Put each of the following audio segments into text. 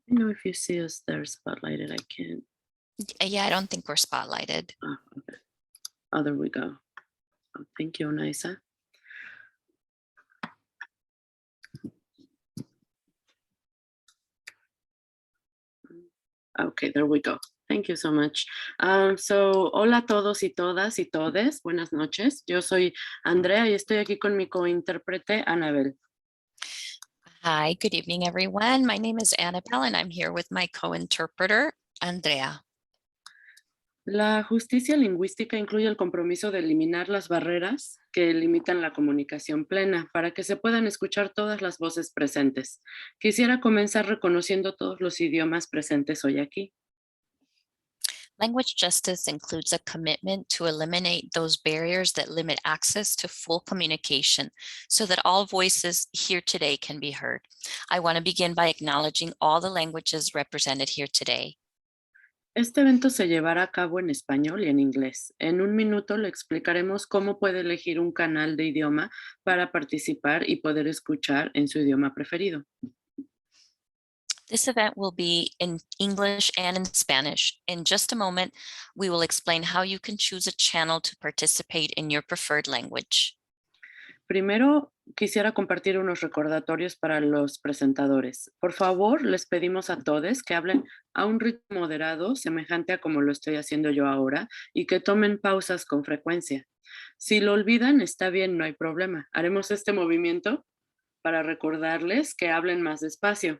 I know if you see us there spotlighted, I can't. Yeah, I don't think we're spotlighted. Oh, okay. Oh, there we go. Oh, thank you, Onaisa. Okay, there we go. Thank you so much. Hola a todos y todas y todes. Buenas noches. Yo soy Andrea y estoy aquí con mi cointérprete, Anabel. Hi, good evening, everyone. My name is Annabelle, and I'm here with my co-interpreter, Andrea. La justicia lingüística incluye el compromiso de eliminar las barreras que limitan la comunicación plena para que se puedan escuchar todas las voces presentes. Quisiera comenzar reconociendo todos los idiomas presentes hoy aquí. Language justice includes a commitment to eliminate those barriers that limit access to full communication so that all voices here today can be heard. I want to begin by acknowledging all the languages represented here today. Este evento se llevará a cabo en español y en inglés. En un minuto le explicaremos cómo puede elegir un canal de idioma para participar y poder escuchar en su idioma preferido. This event will be in English and in Spanish. In just a moment, we will explain how you can choose a channel to participate in your preferred language. Primero, quisiera compartir unos recordatorios para los presentadores. Por favor, les pedimos a todos que hablen a un ritmo moderado, semejante a como lo estoy haciendo yo ahora, y que tomen pausas con frecuencia. Si lo olvidan, está bien, no hay problema. Haremos este movimiento para recordarles que hablen más despacio.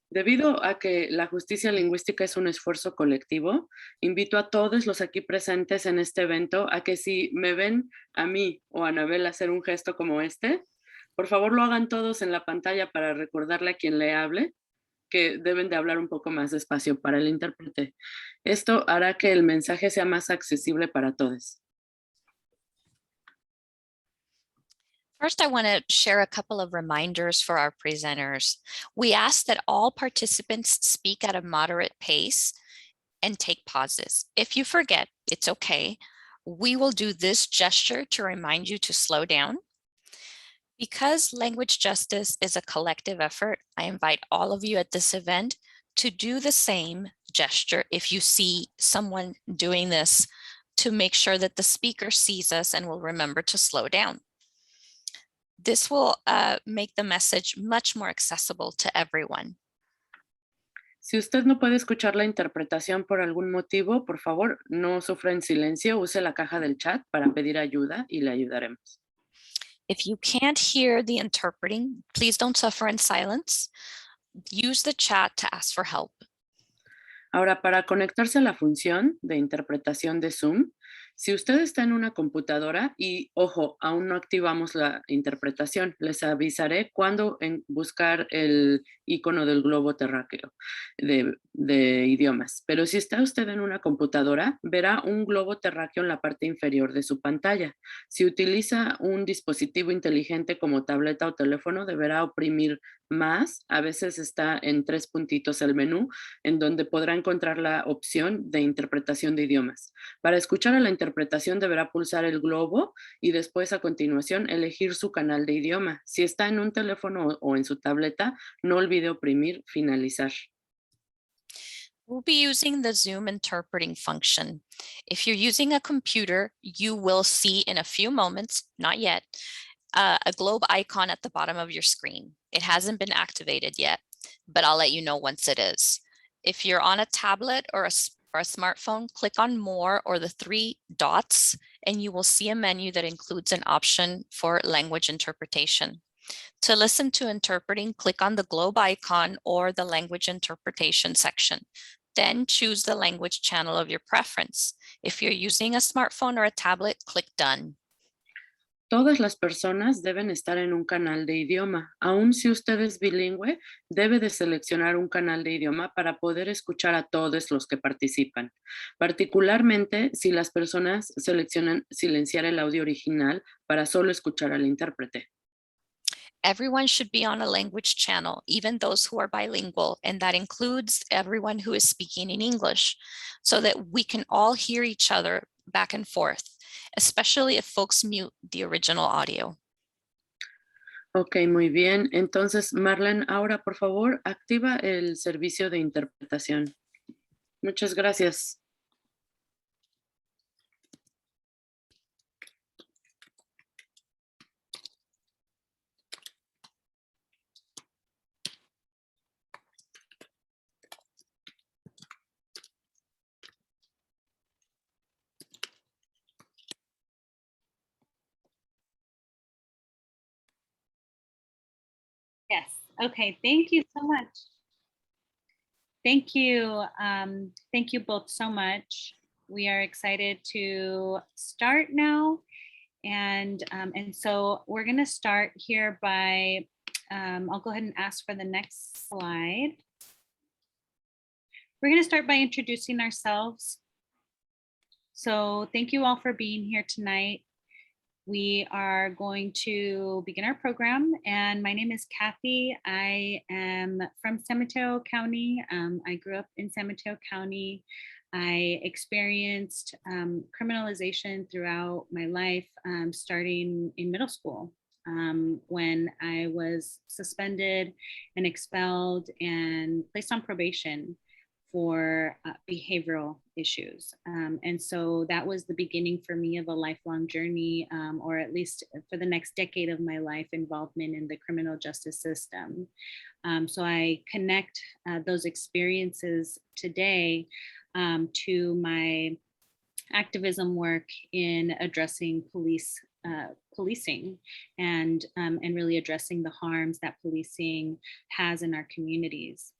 Debido a que la justicia lingüística es un esfuerzo colectivo, invito a todos los aquí presentes en este evento a que si me ven a mí o a Anabel hacer un gesto como este, por favor lo hagan todos en la pantalla para recordarle a quien le hable que deben de hablar un poco más despacio para el intérprete. Esto hará que el mensaje sea más accesible para todos. First, I want to share a couple of reminders for our presenters. We ask that all participants speak at a moderate pace and take pauses. If you forget, it's okay. We will do this gesture to remind you to slow down. Because language justice is a collective effort, I invite all of you at this event to do the same gesture if you see someone doing this, to make sure that the speaker sees us and will remember to slow down. This will make the message much more accessible to everyone. Si usted no puede escuchar la interpretación por algún motivo, por favor, no sufra en silencio, use la caja del chat para pedir ayuda y le ayudaremos. If you can't hear the interpreting, please don't suffer in silence. Use the chat to ask for help. Ahora, para conectarse a la función de interpretación de Zoom, si usted está en una computadora y, ojo, aún no activamos la interpretación, les avisaré cuando buscar el icono del globo terráqueo de idiomas. Pero si está usted en una computadora, verá un globo terráqueo en la parte inferior de su pantalla. Si utiliza un dispositivo inteligente como tableta o teléfono, deberá oprimir más. A veces está en 3 puntitos el menú, en donde podrá encontrar la opción de interpretación de idiomas. Para escuchar a la interpretación deberá pulsar el globo y después a continuación elegir su canal de idioma. Si está en un teléfono o en su tableta, no olvide oprimir finalizar. We'll be using the Zoom interpreting function. If you're using a computer, you will see in a few moments, not yet, a globe icon at the bottom of your screen. It hasn't been activated yet, but I'll let you know once it is. If you're on a tablet or a smartphone, click on More or the 3 dots, and you will see a menu that includes an option for language interpretation. To listen to interpreting, click on the globe icon or the language interpretation section. Then choose the language channel of your preference. If you're using a smartphone or a tablet, click Done. Todas las personas deben estar en un canal de idioma. Aun si usted es bilingüe, debe de seleccionar un canal de idioma para poder escuchar a todos los que participan. Particularmente si las personas seleccionan silenciar el audio original para solo escuchar al intérprete. Everyone should be on a language channel, even those who are bilingual, and that includes everyone who is speaking in English, so that we can all hear each other back and forth, especially if folks mute the original audio. Ok, muy bien. Entonces, Marlene, ahora por favor, activa el servicio de interpretación. Muchas gracias. Yes. Okay. Thank you so much. Thank you. Thank you both so much. We are excited to start now. And so we're going to start here by, I'll go ahead and ask for the next slide. We're going to start by introducing ourselves. So thank you all for being here tonight. We are going to begin our program, and my name is Kathy. I am from San Mateo County. I grew up in San Mateo County. I experienced criminalization throughout my life, starting in middle school, when I was suspended and expelled and placed on probation for behavioral issues. And so that was the beginning for me of a lifelong journey, or at least for the next decade of my life, involvement in the criminal justice system. So I connect those experiences today to my activism work in addressing policing and really addressing the harms that policing has in our communities.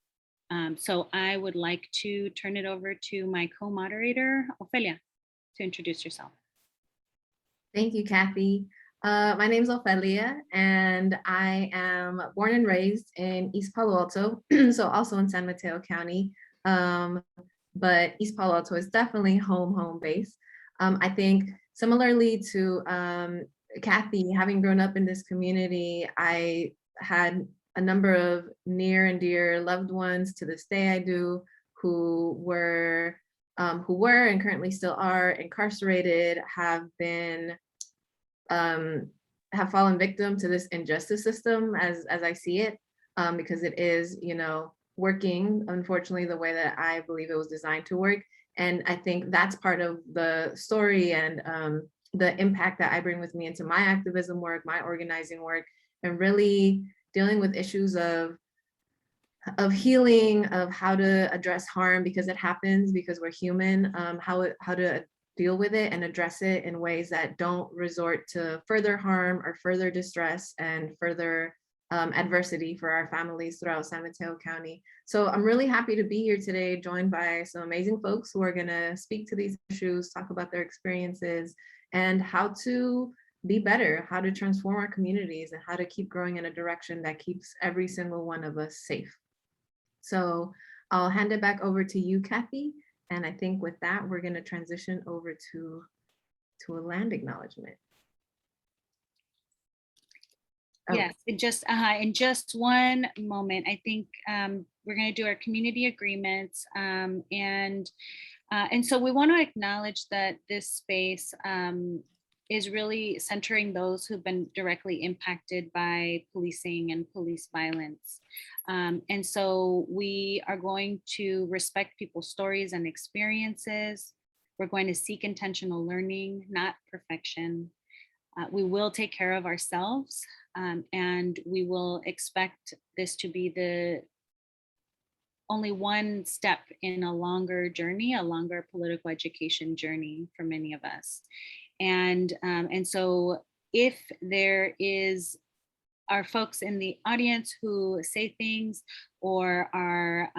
So I would like to turn it over to my co-moderator, Ofelia, to introduce yourself. Thank you, Kathy. My name is Ofelia, and I am born and raised in East Palo Alto, so also in San Mateo County. But East Palo Alto is definitely home base. I think similarly to Kathy, having grown up in this community, I had a number of near and dear loved ones, to this day I do, who were and currently still are incarcerated, have fallen victim to this injustice system as I see it, because it is, working, unfortunately, the way that I believe it was designed to work. And I think that's part of the story and the impact that I bring with me into my activism work, my organizing work, and really dealing with issues of healing, of how to address harm because it happens, because we're human, how to deal with it and address it in ways that don't resort to further harm or further distress and further adversity for our families throughout San Mateo County. So I'm really happy to be here today, joined by some amazing folks who are going to speak to these issues, talk about their experiences, and how to be better, how to transform our communities, and how to keep growing in a direction that keeps every single one of us safe. So I'll hand it back over to you, Kathy. And I think with that, we're going to transition over to a land acknowledgement. Yes, in just one moment, I think we're going to do our community agreements, and so we want to acknowledge that this space is really centering those who've been directly impacted by policing and police violence. And so we are going to respect people's stories and experiences. We're going to seek intentional learning, not perfection. We will take care of ourselves, and we will expect this to be the only one step in a longer journey, a longer political education journey for many of us. And so if there are folks in the audience who say things or are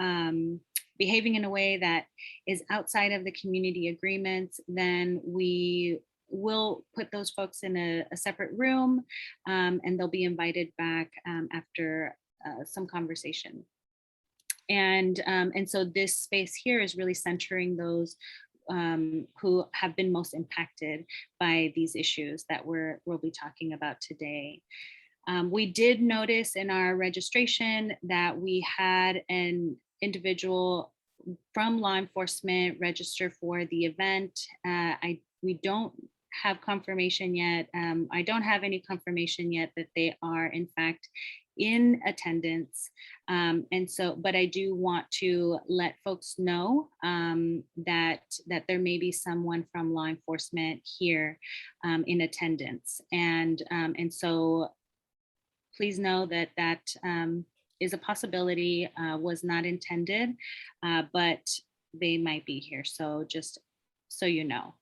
behaving in a way that is outside of the community agreements, then we will put those folks in a separate room, and they'll be invited back after some conversation. And so this space here is really centering those who have been most impacted by these issues that we'll be talking about today. We did notice in our registration that we had an individual from law enforcement register for the event. We don't have confirmation yet. I don't have any confirmation yet that they are in fact in attendance. And so, but I do want to let folks know that there may be someone from law enforcement here in attendance. And so please know that is a possibility, was not intended, but they might be here. So just so you know.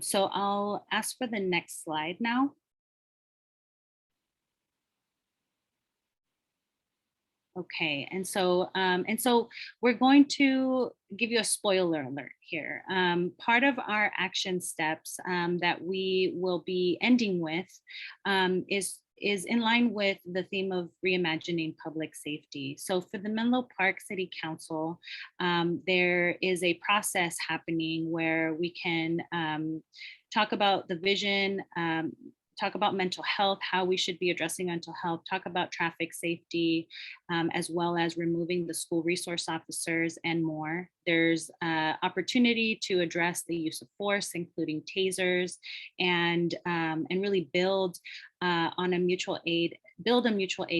So I'll ask for the next slide now. Okay, and so we're going to give you a spoiler alert here. Part of our action steps that we will be ending with is in line with the theme of reimagining public safety. So for the Menlo Park City Council, there is a process happening where we can talk about the vision, talk about mental health, how we should be addressing mental health, talk about traffic safety, as well as removing the school resource officers and more. There's opportunity to address the use of force, including tasers, and really build on a mutual aid,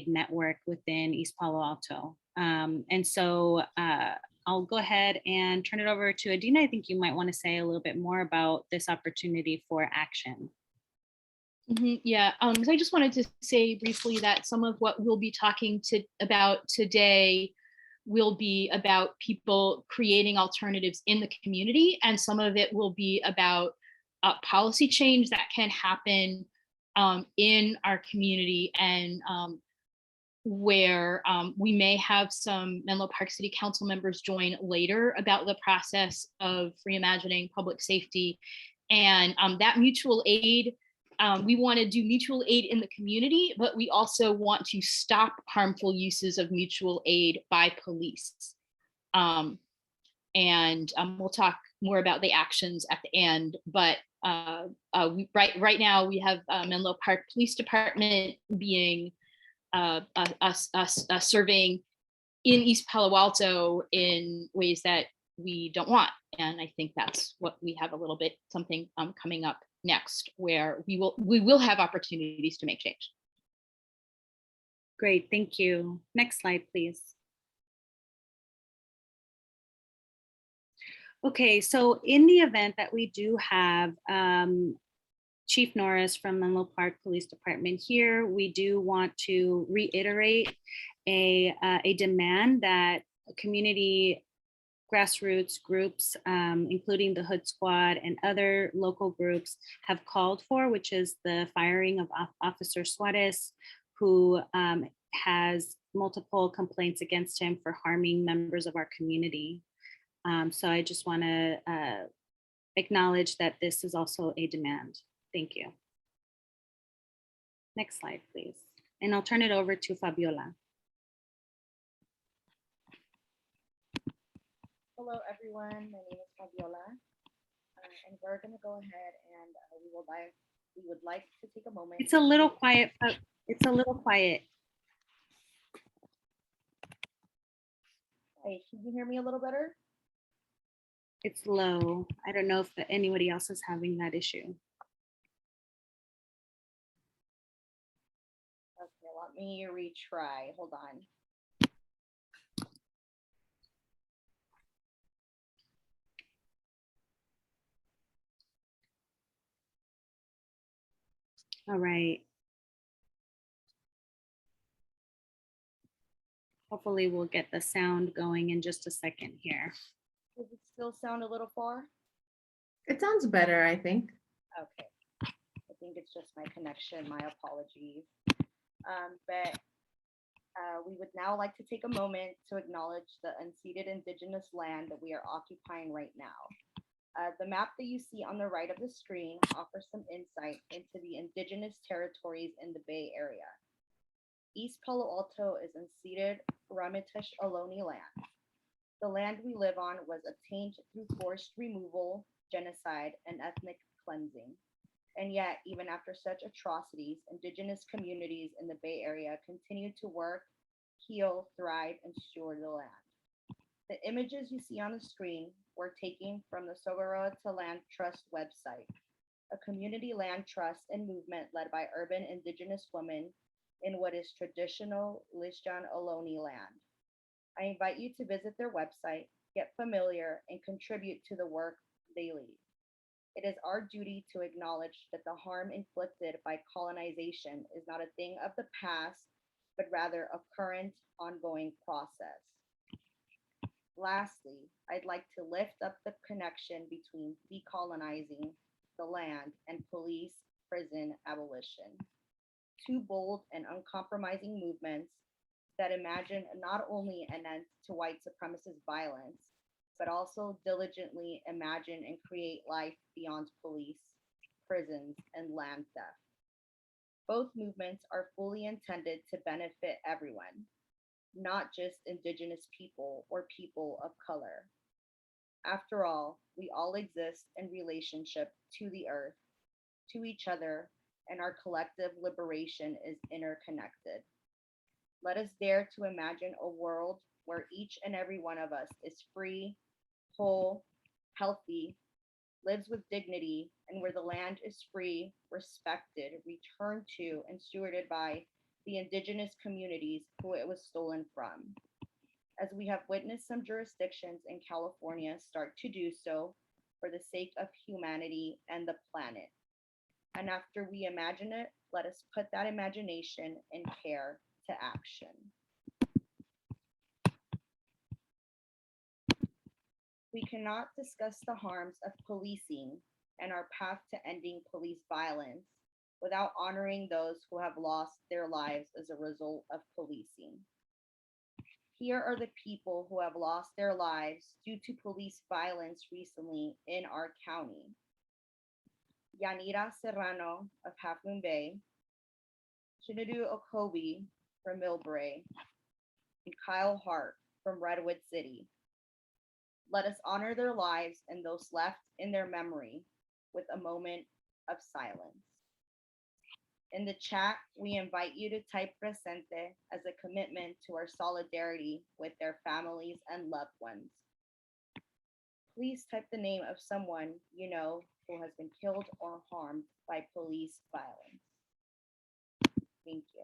network within East Palo Alto. And so I'll go ahead and turn it over to Adina. I think you might want to say a little bit more about this opportunity for action. Yeah, so I just wanted to say briefly that some of what we'll be talking about today will be about people creating alternatives in the community, and some of it will be about policy change that can happen in our community, and where we may have some Menlo Park City Council members join later about the process of reimagining public safety. And that mutual aid, we want to do mutual aid in the community, but we also want to stop harmful uses of mutual aid by police. And we'll talk more about the actions at the end, but right now we have Menlo Park Police Department being serving in East Palo Alto in ways that we don't want. And I think that's what we have a little bit something coming up next, where we will have opportunities to make change. Great, thank you. Next slide, please. Okay, so in the event that we do have Chief Norris from Menlo Park Police Department here, we do want to reiterate a demand that community grassroots groups, including the Hood Squad and other local groups, have called for, which is the firing of Officer Suarez, who has multiple complaints against him for harming members of our community. So I just want to acknowledge that this is also a demand. Thank you. Next slide, please. And I'll turn it over to Fabiola. Hello, everyone. My name is Fabiola, and we're going to go ahead and we would like to take a moment. It's a little quiet. It's a little quiet. Hey, can you hear me a little better? It's low. I don't know if anybody else is having that issue. Okay, let me retry. Hold on. All right. Hopefully we'll get the sound going in just a second here. Does it still sound a little far? It sounds better, I think. Okay. I think it's just my connection. My apologies. But we would now like to take a moment to acknowledge the unceded indigenous land that we are occupying right now. The map that you see on the right of the screen offers some insight into the indigenous territories in the Bay Area. East Palo Alto is unceded Ramaytush Ohlone land. The land we live on was obtained through forced removal, genocide, and ethnic cleansing. And yet, even after such atrocities, indigenous communities in the Bay Area continue to work, heal, thrive, and steward the land. The images you see on the screen were taken from the Sogoroa to Land Trust website, a community land trust and movement led by urban indigenous women in what is traditional Lisjan Ohlone land. I invite you to visit their website, get familiar, and contribute to the work they lead. It is our duty to acknowledge that the harm inflicted by colonization is not a thing of the past, but rather a current, ongoing process. Lastly, I'd like to lift up the connection between decolonizing the land and police prison abolition. Two bold and uncompromising movements that imagine not only an end to white supremacist violence, but also diligently imagine and create life beyond police, prisons, and land theft. Both movements are fully intended to benefit everyone, not just Indigenous people or people of color. After all, we all exist in relationship to the earth, to each other, and our collective liberation is interconnected. Let us dare to imagine a world where each and every one of us is free, whole, healthy, lives with dignity, and where the land is free, respected, returned to, and stewarded by the indigenous communities who it was stolen from. As we have witnessed some jurisdictions in California start to do so for the sake of humanity and the planet. And after we imagine it, let us put that imagination and care to action. We cannot discuss the harms of policing and our path to ending police violence without honoring those who have lost their lives as a result of policing. Here are the people who have lost their lives due to police violence recently in our county. Yanira Serrano of Half Moon Bay, Chinadu Okobi from Millbrae, and Kyle Hart from Redwood City. Let us honor their lives and those left in their memory with a moment of silence. In the chat, we invite you to type presente as a commitment to our solidarity with their families and loved ones. Please type the name of someone you know who has been killed or harmed by police violence. Thank you.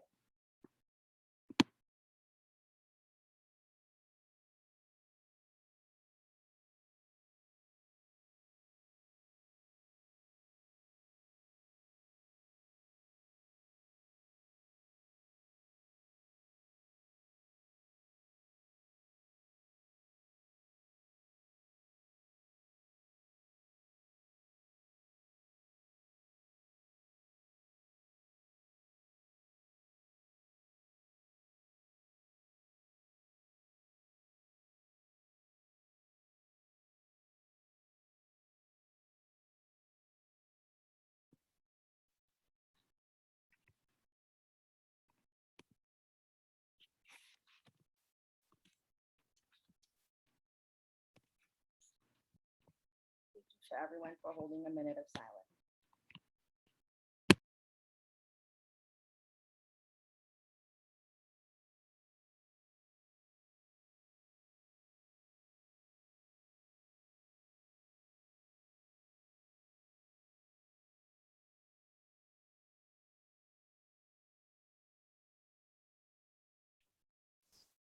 Thank you to everyone for holding a minute of silence.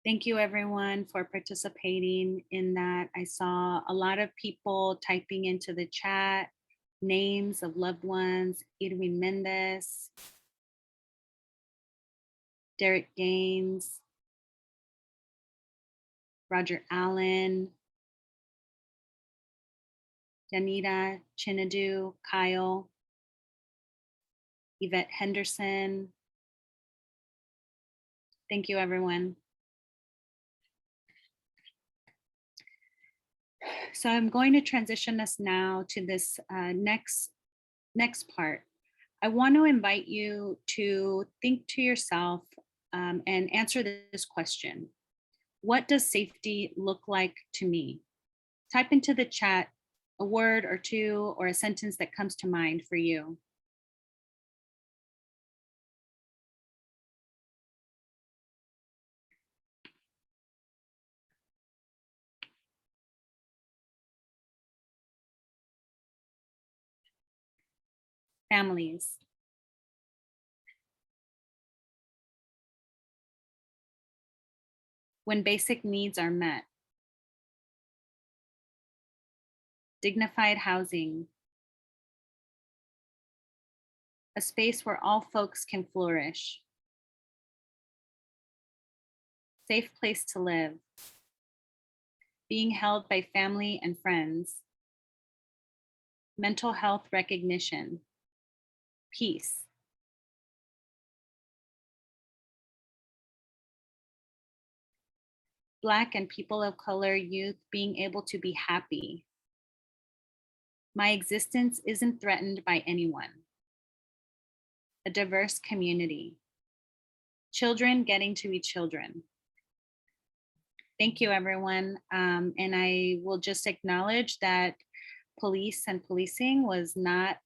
Thank you everyone for participating in that. I saw a lot of people typing into the chat names of loved ones: Irwin Mendez, Derek Gaines, Roger Allen, Yanita, Chinadu, Kyle, Yvette Henderson. Thank you, everyone. So I'm going to transition us now to this next part. I want to invite you to think to yourself and answer this question. What does safety look like to me? Type into the chat a word or two or a sentence that comes to mind for you. families, when basic needs are met, dignified housing, a space where all folks can flourish, safe place to live, being held by family and friends, mental health recognition, peace. Black and people of color youth being able to be happy. My existence isn't threatened by anyone. A diverse community. Children getting to be children. Thank you, everyone. And I will just acknowledge that police and policing was not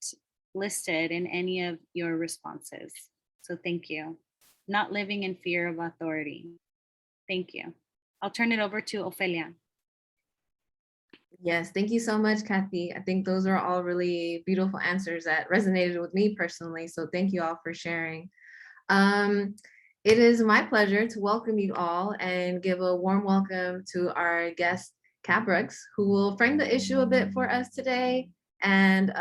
listed in any of your responses. So thank you. Not living in fear of authority. Thank you. I'll turn it over to Ofelia. Yes, thank you so much, Kathy. I think those are all really beautiful answers that resonated with me personally. So thank you all for sharing. It is my pleasure to welcome you all and give a warm welcome to our guest, Kat Brooks, who will frame the issue a bit for us today. And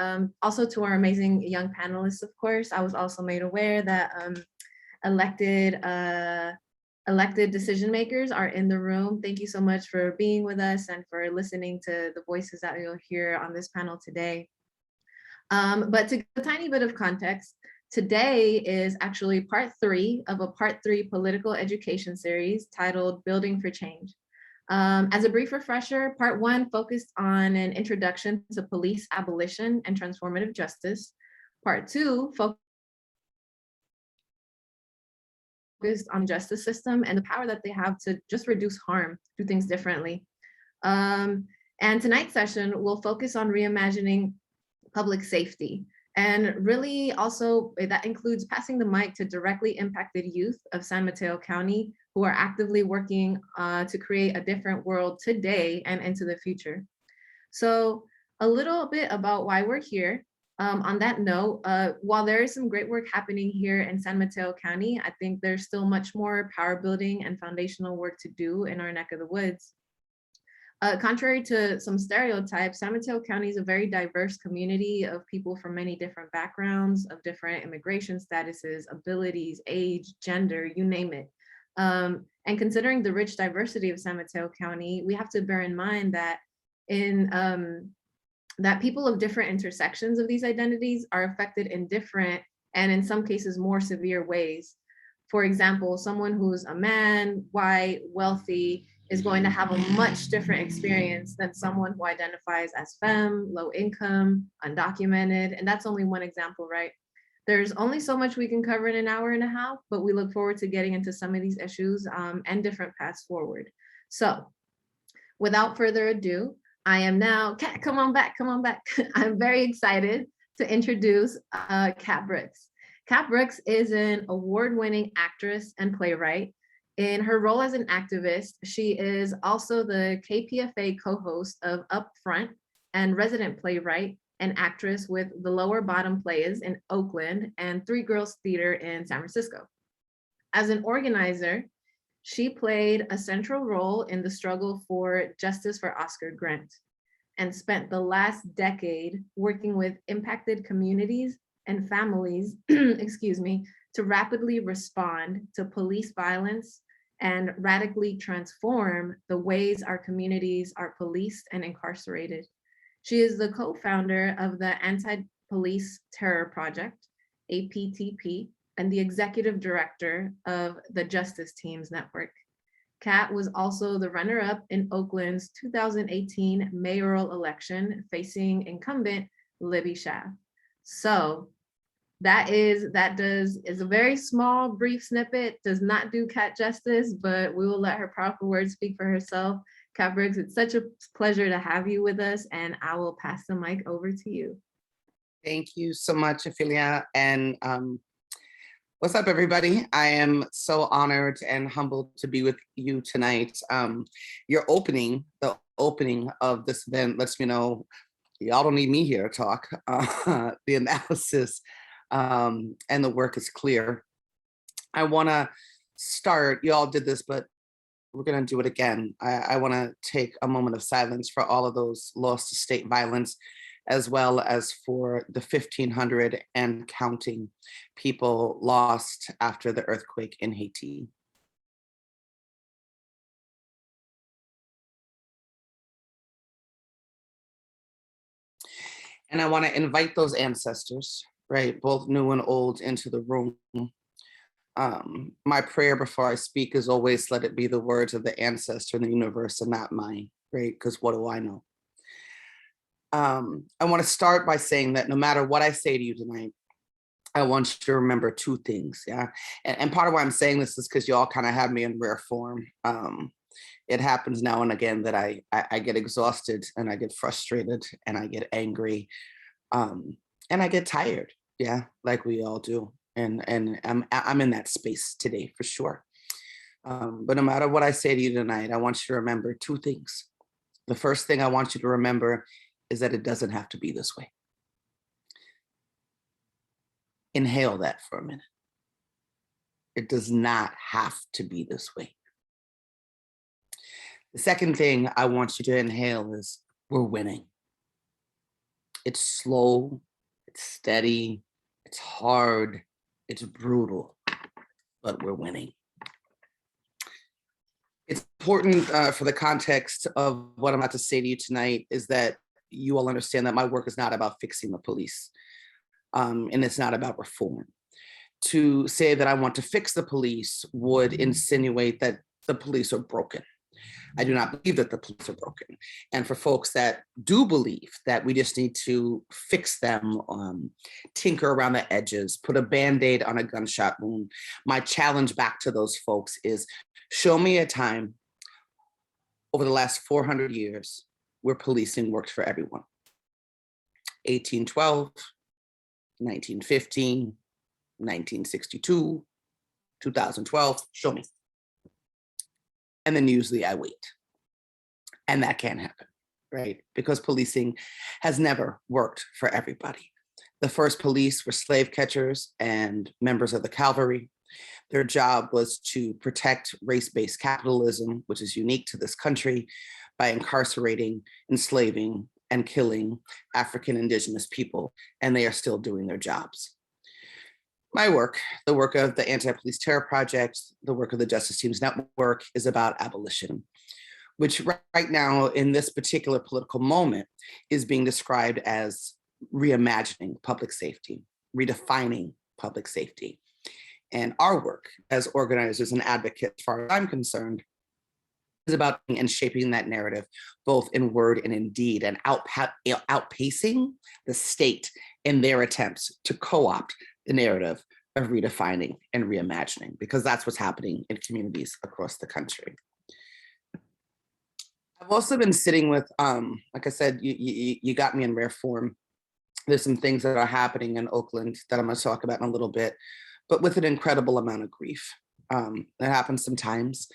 also to our amazing young panelists, of course. I was also made aware that elected decision makers are in the room. Thank you so much for being with us and for listening to the voices that you'll hear on this panel today. But to give a tiny bit of context, today is actually part 3 of a part 3 political education series titled Building for Change. As a brief refresher, part 1 focused on an introduction to police abolition and transformative justice. Part 2 focused on justice system and the power that they have to just reduce harm, do things differently. And tonight's session will focus on reimagining public safety. And really also that includes passing the mic to directly impacted youth of San Mateo County who are actively working to create a different world today and into the future. So a little bit about why we're here. On that note, while there is some great work happening here in San Mateo County, I think there's still much more power building and foundational work to do in our neck of the woods. Contrary to some stereotypes, San Mateo County is a very diverse community of people from many different backgrounds, of different immigration statuses, abilities, age, gender, you name it. And considering the rich diversity of San Mateo County, we have to bear in mind that that people of different intersections of these identities are affected in different and in some cases more severe ways. For example, someone who's a man, white, wealthy, is going to have a much different experience than someone who identifies as femme, low income, undocumented, and that's only one example, right? There's only so much we can cover in an hour and a half, but we look forward to getting into some of these issues and different paths forward. So without further ado, I am now, Kat, come on back. I'm very excited to introduce Kat Brooks. Kat Brooks is an award-winning actress and playwright. In her role as an activist, she is also the KPFA co-host of Upfront and resident playwright and actress with the Lower Bottom Plays in Oakland and Three Girls Theater in San Francisco. As an organizer, she played a central role in the struggle for justice for Oscar Grant and spent the last decade working with impacted communities and families, excuse me, to rapidly respond to police violence and radically transform the ways our communities are policed and incarcerated. She is the co-founder of the Anti-Police Terror Project, APTP, and the executive director of the Justice Teams Network. Kat was also the runner-up in Oakland's 2018 mayoral election, facing incumbent Libby Schaaf. So that is a very small, brief snippet, does not do Kat justice, but we will let her powerful words speak for herself. Kat Brooks, it's such a pleasure to have you with us, and I will pass the mic over to you. Thank you so much, Ophelia. And what's up, everybody? I am so honored and humbled to be with you tonight. The opening of this event lets me know y'all don't need me here to talk. The analysis and the work is clear. I want to start, y'all did this, but we're going to do it again. I want to take a moment of silence for all of those lost to state violence, as well as for the 1,500 and counting people lost after the earthquake in Haiti. And I want to invite those ancestors, right, both new and old, into the room. My prayer before I speak is always, let it be the words of the ancestor in the universe and not mine, right? Because what do I know? I want to start by saying that no matter what I say to you tonight, I want you to remember two things, yeah? And part of why I'm saying this is because y'all kind of have me in rare form. It happens now and again that I get exhausted and I get frustrated and I get angry and I get tired, yeah, like we all do. And I'm in that space today for sure. But no matter what I say to you tonight, I want you to remember two things. The first thing I want you to remember is that it doesn't have to be this way. Inhale that for a minute. It does not have to be this way. The second thing I want you to inhale is we're winning. It's slow, it's steady, it's hard, it's brutal, but we're winning. It's important for the context of what I'm about to say to you tonight is that you all understand that my work is not about fixing the police, and it's not about reform. To say that I want to fix the police would insinuate that the police are broken. I do not believe that the police are broken. And for folks that do believe that we just need to fix them, tinker around the edges, put a Band-Aid on a gunshot wound, my challenge back to those folks is, show me a time over the last 400 years where policing worked for everyone. 1812, 1915, 1962, 2012, show me. And then usually I wait. And that can't happen, right? Because policing has never worked for everybody. The first police were slave catchers and members of the cavalry. Their job was to protect race-based capitalism, which is unique to this country, by incarcerating, enslaving, and killing African indigenous people, and they are still doing their jobs. My work, the work of the Anti-Police Terror Project, the work of the Justice Teams Network is about abolition, which right now in this particular political moment is being described as reimagining public safety, redefining public safety. And our work as organizers and advocates, as far as I'm concerned, is about and shaping that narrative, both in word and in deed, and outpacing the state in their attempts to co-opt the narrative of redefining and reimagining, because that's what's happening in communities across the country. I've also been sitting with, like I said, you got me in rare form. There's some things that are happening in Oakland that I'm going to talk about in a little bit, but with an incredible amount of grief. That happens sometimes.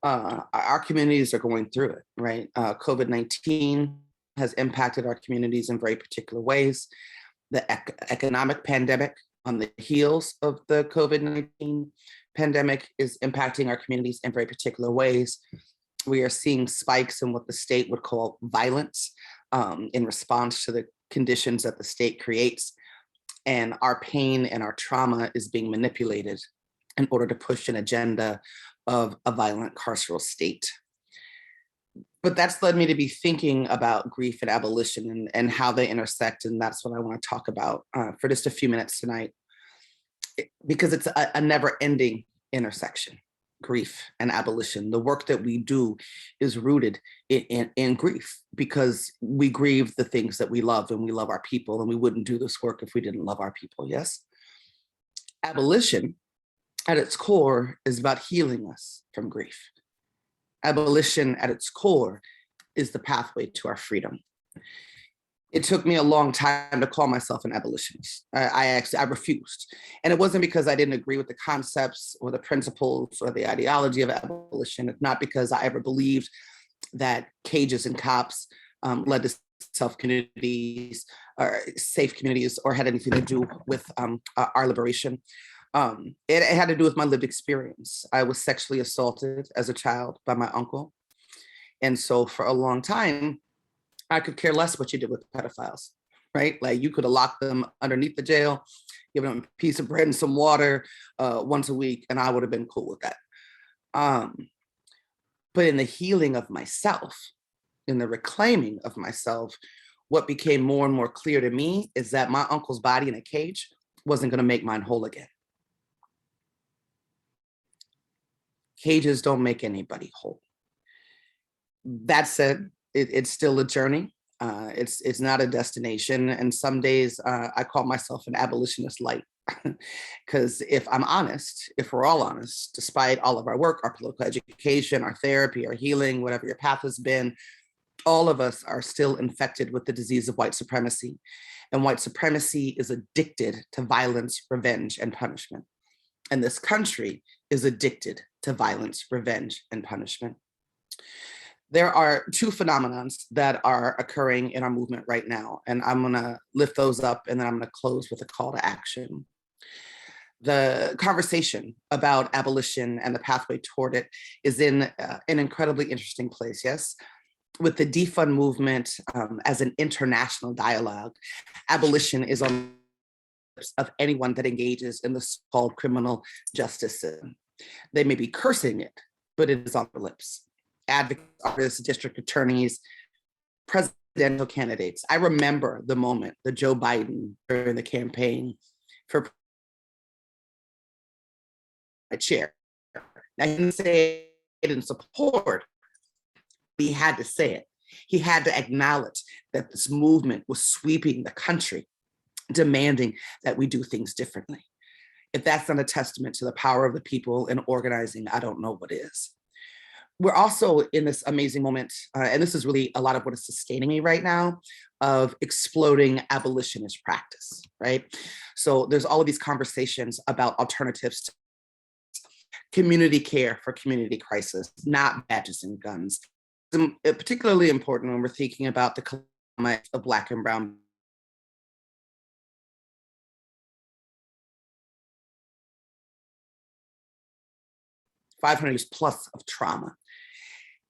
Our communities are going through it, right? COVID-19 has impacted our communities in very particular ways. The economic pandemic on the heels of the COVID-19 pandemic is impacting our communities in very particular ways. We are seeing spikes in what the state would call violence in response to the conditions that the state creates. And our pain and our trauma is being manipulated in order to push an agenda of a violent carceral state. But that's led me to be thinking about grief and abolition and how they intersect. And that's what I want to talk about for just a few minutes tonight, because it's a never-ending intersection, grief and abolition. The work that we do is rooted in grief, because we grieve the things that we love, and we love our people, and we wouldn't do this work if we didn't love our people, yes? Abolition, at its core, is about healing us from grief. Abolition at its core is the pathway to our freedom. It took me a long time to call myself an abolitionist. I refused. And it wasn't because I didn't agree with the concepts or the principles or the ideology of abolition. It's not because I ever believed that cages and cops led to self communities or safe communities or had anything to do with our liberation. It had to do with my lived experience. I was sexually assaulted as a child by my uncle. And so for a long time, I could care less what you did with pedophiles, right? Like you could have locked them underneath the jail, given them a piece of bread and some water once a week, and I would have been cool with that. But in the healing of myself, in the reclaiming of myself, what became more and more clear to me is that my uncle's body in a cage wasn't going to make mine whole again. Cages don't make anybody whole. That said, it's still a journey. It's not a destination. And some days I call myself an abolitionist light. Because if I'm honest, if we're all honest, despite all of our work, our political education, our therapy, our healing, whatever your path has been, all of us are still infected with the disease of white supremacy. And white supremacy is addicted to violence, revenge, and punishment. And this country is addicted to violence, revenge, and punishment. There are two phenomenons that are occurring in our movement right now, and I'm gonna lift those up and then I'm gonna close with a call to action. The conversation about abolition and the pathway toward it is in an incredibly interesting place, yes? With the defund movement as an international dialogue, abolition is on the lips of anyone that engages in the so-called criminal justice system. They may be cursing it, but it is on their lips. Advocates, artists, district attorneys, presidential candidates. I remember the moment that Joe Biden during the campaign for a chair. Now he didn't say it in support, but he had to say it. He had to acknowledge that this movement was sweeping the country, demanding that we do things differently. If that's not a testament to the power of the people in organizing, I don't know what is. We're also in this amazing moment, and this is really a lot of what is sustaining me right now, of exploding abolitionist practice, right? So there's all of these conversations about alternatives to community care for community crisis, not badges and guns. It's particularly important when we're thinking about the climate of Black and Brown 500 years plus of trauma.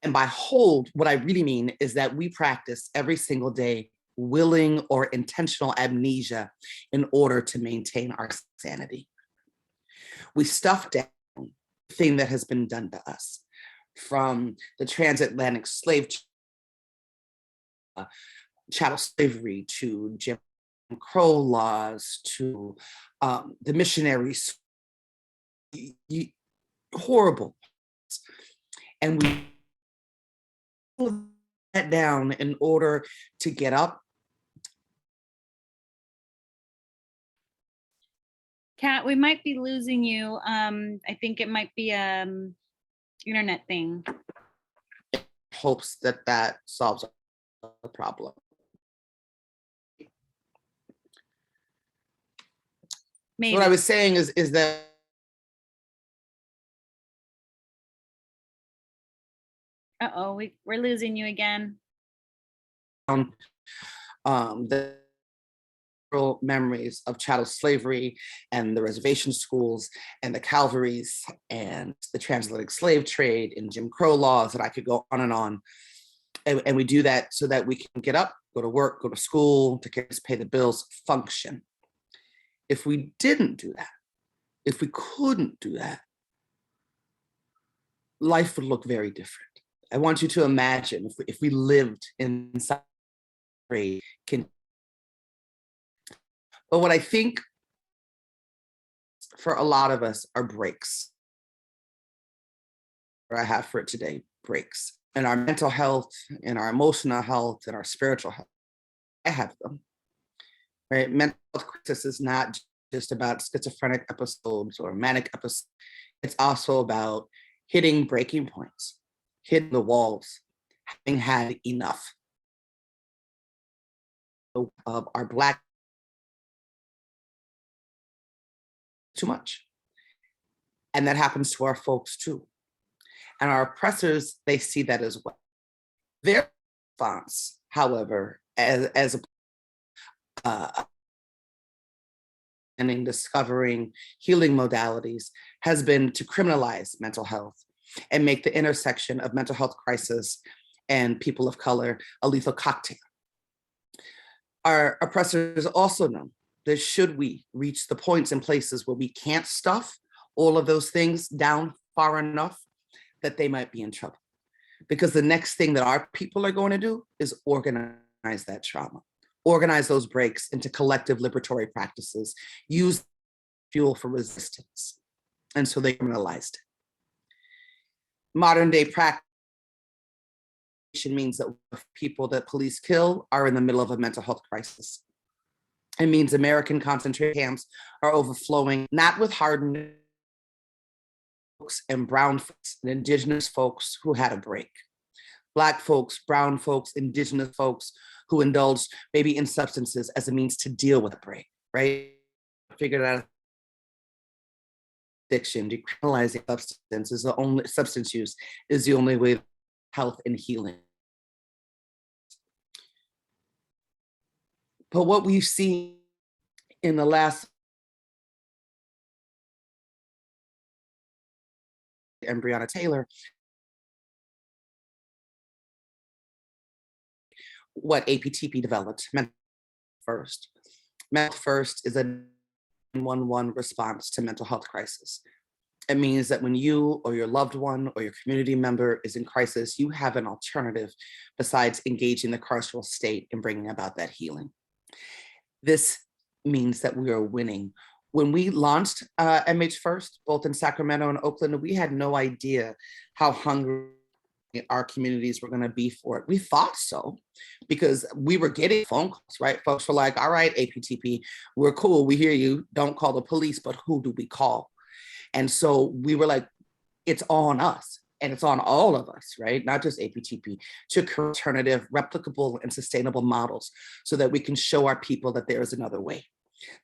And by hold, what I really mean is that we practice every single day willing or intentional amnesia in order to maintain our sanity. We stuff down the thing that has been done to us, from the transatlantic slave chattel slavery to Jim Crow laws to the missionaries, horrible. And we pull that down in order to get up. Kat, we might be losing you. I think it might be internet thing. Hopes that that solves the problem. Maybe. So what I was saying is that Uh-oh, we're losing you again. The memories of chattel slavery and the reservation schools and the Calvaries and the transatlantic slave trade and Jim Crow laws, and I could go on and on. And we do that so that we can get up, go to work, go to school, to pay the bills, function. If we didn't do that, if we couldn't do that, life would look very different. I want you to imagine if we lived inside. But what I think for a lot of us are breaks. What I have for it today, breaks. In our mental health, in our emotional health, in our spiritual health, I have them. Right? Mental health crisis is not just about schizophrenic episodes or manic episodes. It's also about hitting breaking points, hitting the walls, having had enough of our Black. Too much. And that happens to our folks too. And our oppressors, they see that as well. Their response, however, as a and discovering healing modalities has been to criminalize mental health and make the intersection of mental health crisis and people of color a lethal cocktail. Our oppressors also know that should we reach the points and places where we can't stuff all of those things down far enough, that they might be in trouble. Because the next thing that our people are going to do is organize that trauma, organize those breaks into collective liberatory practices, use fuel for resistance. And so they criminalized it. Modern day practice means that people that police kill are in the middle of a mental health crisis. It means American concentration camps are overflowing, not with hardened folks and brown folks and indigenous folks who had a break. Black folks, brown folks, indigenous folks who indulged maybe in substances as a means to deal with a break, right? Figured out addiction, decriminalizing substance is the only substance use is the only way to health and healing. But what we've seen in the last and Breonna Taylor, what APTP developed, Mental First. Mental First is a 911 response to mental health crisis. It means that when you or your loved one or your community member is in crisis, you have an alternative besides engaging the carceral state and bringing about that healing. This means that we are winning. When we launched MH First, both in Sacramento and Oakland, we had no idea how hungry our communities were going to be for it. We thought so because we were getting phone calls, right? Folks were like, all right, APTP, we're cool. We hear you. Don't call the police, but who do we call? And so we were like, it's on us and it's on all of us, right? Not just APTP, to create alternative, replicable, and sustainable models so that we can show our people that there is another way,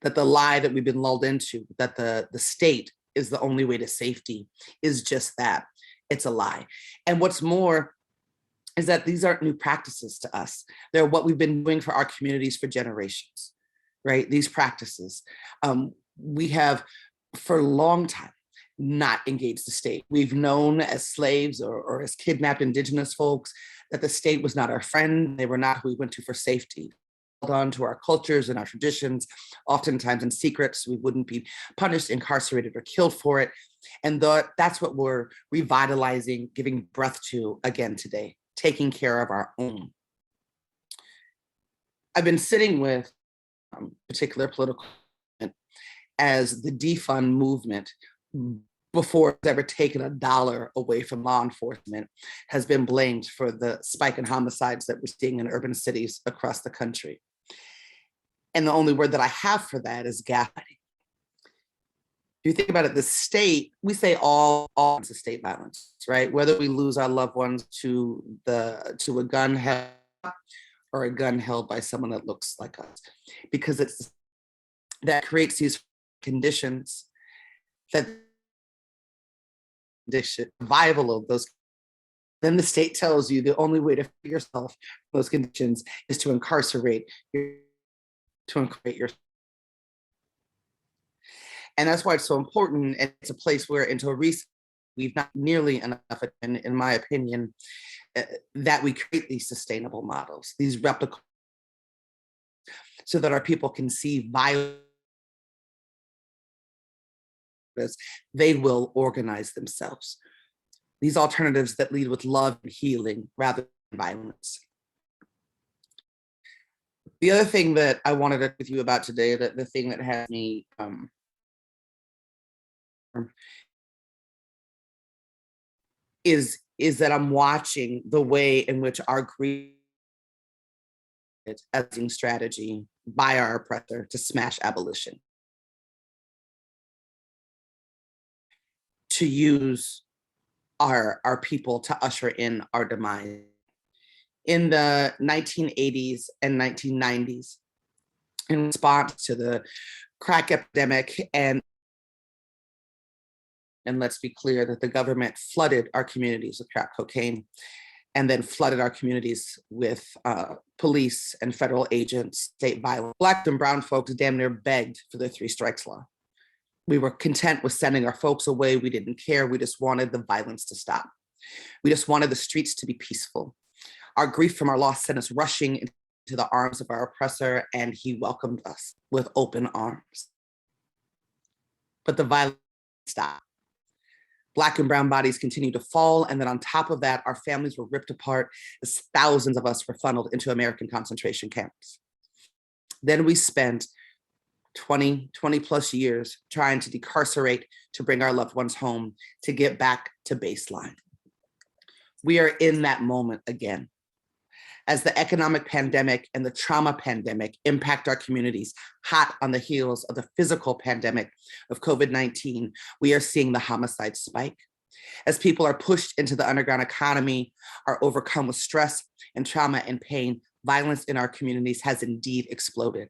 that the lie that we've been lulled into, that the state is the only way to safety, is just that. It's a lie. And what's more is that these aren't new practices to us. They're what we've been doing for our communities for generations, right? These practices. We have for a long time not engaged the state. We've known as slaves or as kidnapped indigenous folks that the state was not our friend. They were not who we went to for safety. Held on to our cultures and our traditions, oftentimes in secret, so we wouldn't be punished, incarcerated, or killed for it. And that's what we're revitalizing, giving breath to again today, taking care of our own. I've been sitting with particular political as the defund movement, before it's ever taken a dollar away from law enforcement, has been blamed for the spike in homicides that we're seeing in urban cities across the country. And the only word that I have for that is gaslighting. If you think about it, the state, we say all kinds of state violence, right? Whether we lose our loved ones to a gun held or a gun held by someone that looks like us, because it's that creates these conditions that survival of those. Then the state tells you the only way to free yourself from those conditions is to incarcerate your. And that's why it's so important. And it's a place where until recently, we've not nearly enough, in my opinion, that we create these sustainable models, these replicas, so that our people can see violence. They will organize themselves. These alternatives that lead with love and healing rather than violence. The other thing that I wanted to talk with you about today, that the thing that has me is that I'm watching the way in which our grief as a strategy by our oppressor to smash abolition, to use our people to usher in our demise. In the 1980s and 1990s, in response to the crack epidemic, and let's be clear that the government flooded our communities with crack cocaine, and then flooded our communities with police and federal agents, state violence. Black and brown folks damn near begged for the 3 strikes law. We were content with sending our folks away. We didn't care. We just wanted the violence to stop. We just wanted the streets to be peaceful. Our grief from our loss sent us rushing into the arms of our oppressor, and he welcomed us with open arms. But the violence stopped. Black and brown bodies continued to fall, and then on top of that, our families were ripped apart as thousands of us were funneled into American concentration camps. Then we spent 20 plus years trying to decarcerate, to bring our loved ones home, to get back to baseline. We are in that moment again. As the economic pandemic and the trauma pandemic impact our communities, hot on the heels of the physical pandemic of COVID-19, we are seeing the homicide spike. As people are pushed into the underground economy, are overcome with stress and trauma and pain, violence in our communities has indeed exploded.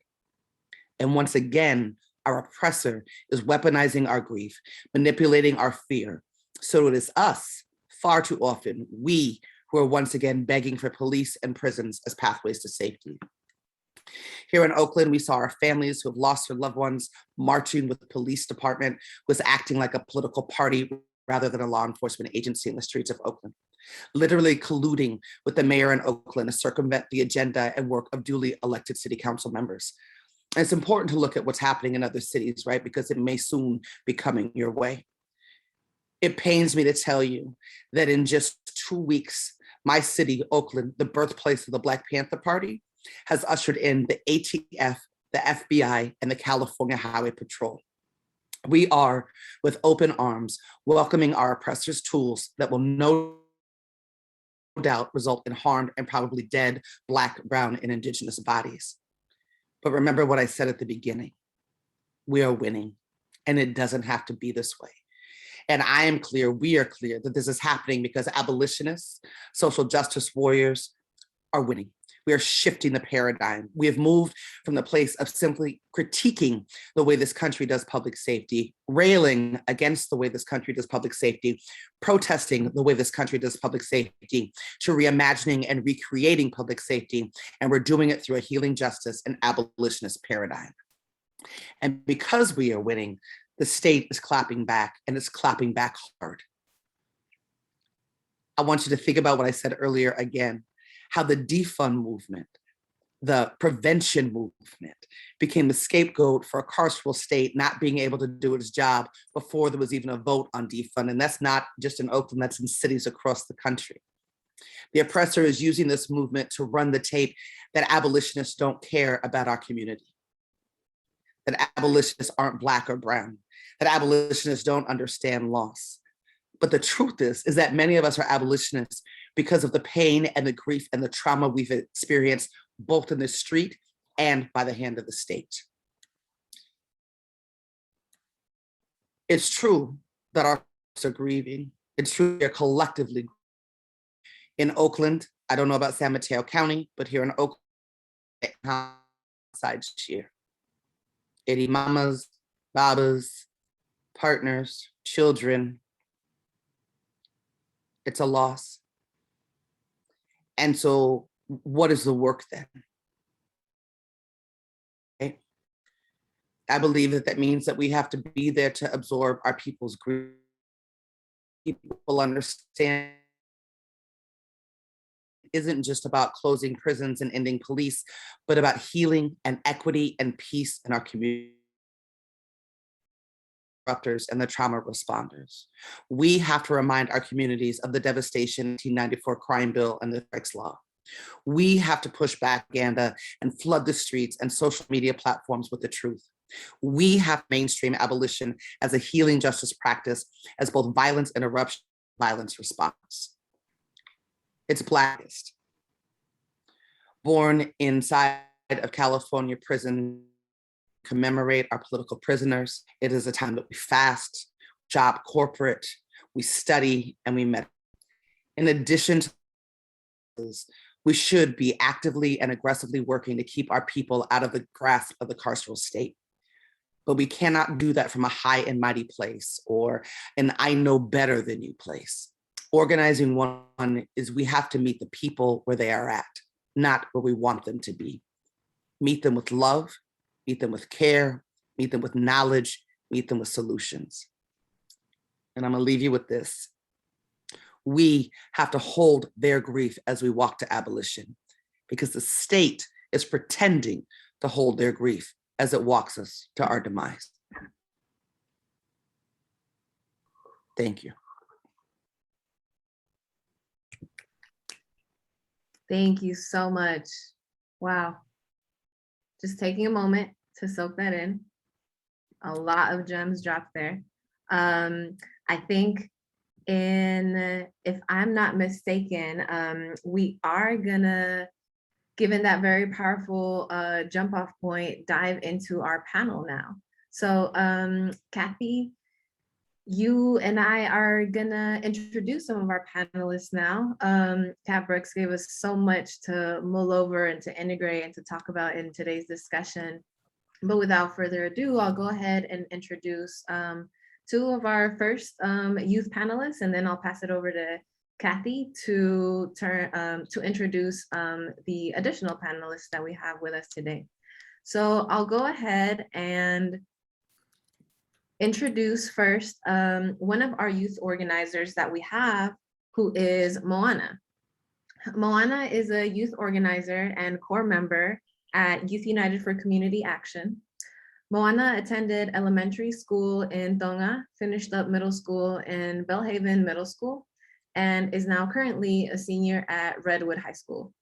And once again, our oppressor is weaponizing our grief, manipulating our fear. So it is us, far too often, we, who are once again begging for police and prisons as pathways to safety. Here in Oakland, we saw our families who have lost their loved ones marching with the police department, who was acting like a political party rather than a law enforcement agency in the streets of Oakland, literally colluding with the mayor in Oakland to circumvent the agenda and work of duly elected city council members. And it's important to look at what's happening in other cities, right? Because it may soon be coming your way. It pains me to tell you that in just 2 weeks, my city, Oakland, the birthplace of the Black Panther Party, has ushered in the ATF, the FBI, and the California Highway Patrol. We are, with open arms, welcoming our oppressors' tools that will no doubt result in harmed and probably dead Black, brown, and Indigenous bodies. But remember what I said at the beginning. We are winning, and it doesn't have to be this way. And I am clear, we are clear that this is happening because abolitionists, social justice warriors are winning. We are shifting the paradigm. We have moved from the place of simply critiquing the way this country does public safety, railing against the way this country does public safety, protesting the way this country does public safety, to reimagining and recreating public safety. And we're doing it through a healing justice and abolitionist paradigm. And because we are winning, the state is clapping back, and it's clapping back hard. I want you to think about what I said earlier again, how the defund movement, the prevention movement, became the scapegoat for a carceral state not being able to do its job before there was even a vote on defund. And that's not just in Oakland, that's in cities across the country. The oppressor is using this movement to run the tape that abolitionists don't care about our community, that abolitionists aren't Black or brown, that abolitionists don't understand loss. But the truth is that many of us are abolitionists because of the pain and the grief and the trauma we've experienced both in the street and by the hand of the state. It's true that our folks are grieving. It's true they're collectively grieving. In Oakland, I don't know about San Mateo County, but here in Oakland, homicide year. 80 mamas, babas, partners, children. It's a loss. And so what is the work then? Okay. I believe that means that we have to be there to absorb our people's grief. People understand it isn't just about closing prisons and ending police, but about healing and equity and peace in our community. Disruptors and the trauma responders. We have to remind our communities of the devastation 1994 crime bill and the strikes law. We have to push back propaganda and flood the streets and social media platforms with the truth. We have mainstream abolition as a healing justice practice, as both violence interruption, violence response. It's Blackest. Born inside of California prison, commemorate our political prisoners. It is a time that we fast, job corporate, we study, and we meditate. In addition to this, we should be actively and aggressively working to keep our people out of the grasp of the carceral state. But we cannot do that from a high and mighty place or an I know better than you place. Organizing one is we have to meet the people where they are at, not where we want them to be. Meet them with love, meet them with care, meet them with knowledge, meet them with solutions. And I'm gonna leave you with this. We have to hold their grief as we walk to abolition, because the state is pretending to hold their grief as it walks us to our demise. Thank you. Thank you so much. Wow. Just taking a moment to soak that in. A lot of gems dropped there. I think if I'm not mistaken, we are gonna, given that very powerful jump off point, dive into our panel now. So Kathy, you and I are gonna introduce some of our panelists now. Kat Brooks gave us so much to mull over and to integrate and to talk about in today's discussion. But without further ado, I'll go ahead and introduce two of our first youth panelists, and then I'll pass it over to Kathy to introduce the additional panelists that we have with us today. So I'll go ahead and introduce first one of our youth organizers that we have, who is Moana. Moana is a youth organizer and core member at Youth United for Community Action. Moana attended elementary school in Tonga, finished up middle school in Belhaven Middle School, and is now currently a senior at Redwood High School.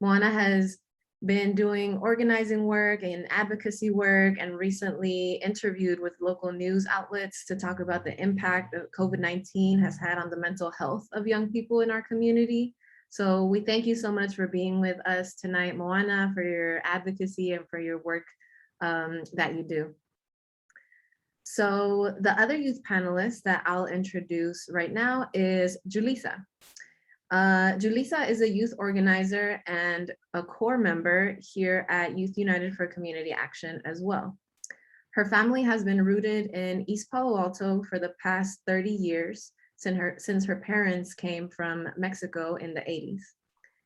Moana has been doing organizing work and advocacy work, and recently interviewed with local news outlets to talk about the impact that COVID-19 has had on the mental health of young people in our community. So we thank you so much for being with us tonight, Moana, for your advocacy and for your work that you do. So the other youth panelist that I'll introduce right now is Julissa. Julissa is a youth organizer and a core member here at Youth United for Community Action as well. Her family has been rooted in East Palo Alto for the past 30 years since her parents came from Mexico in the 80s.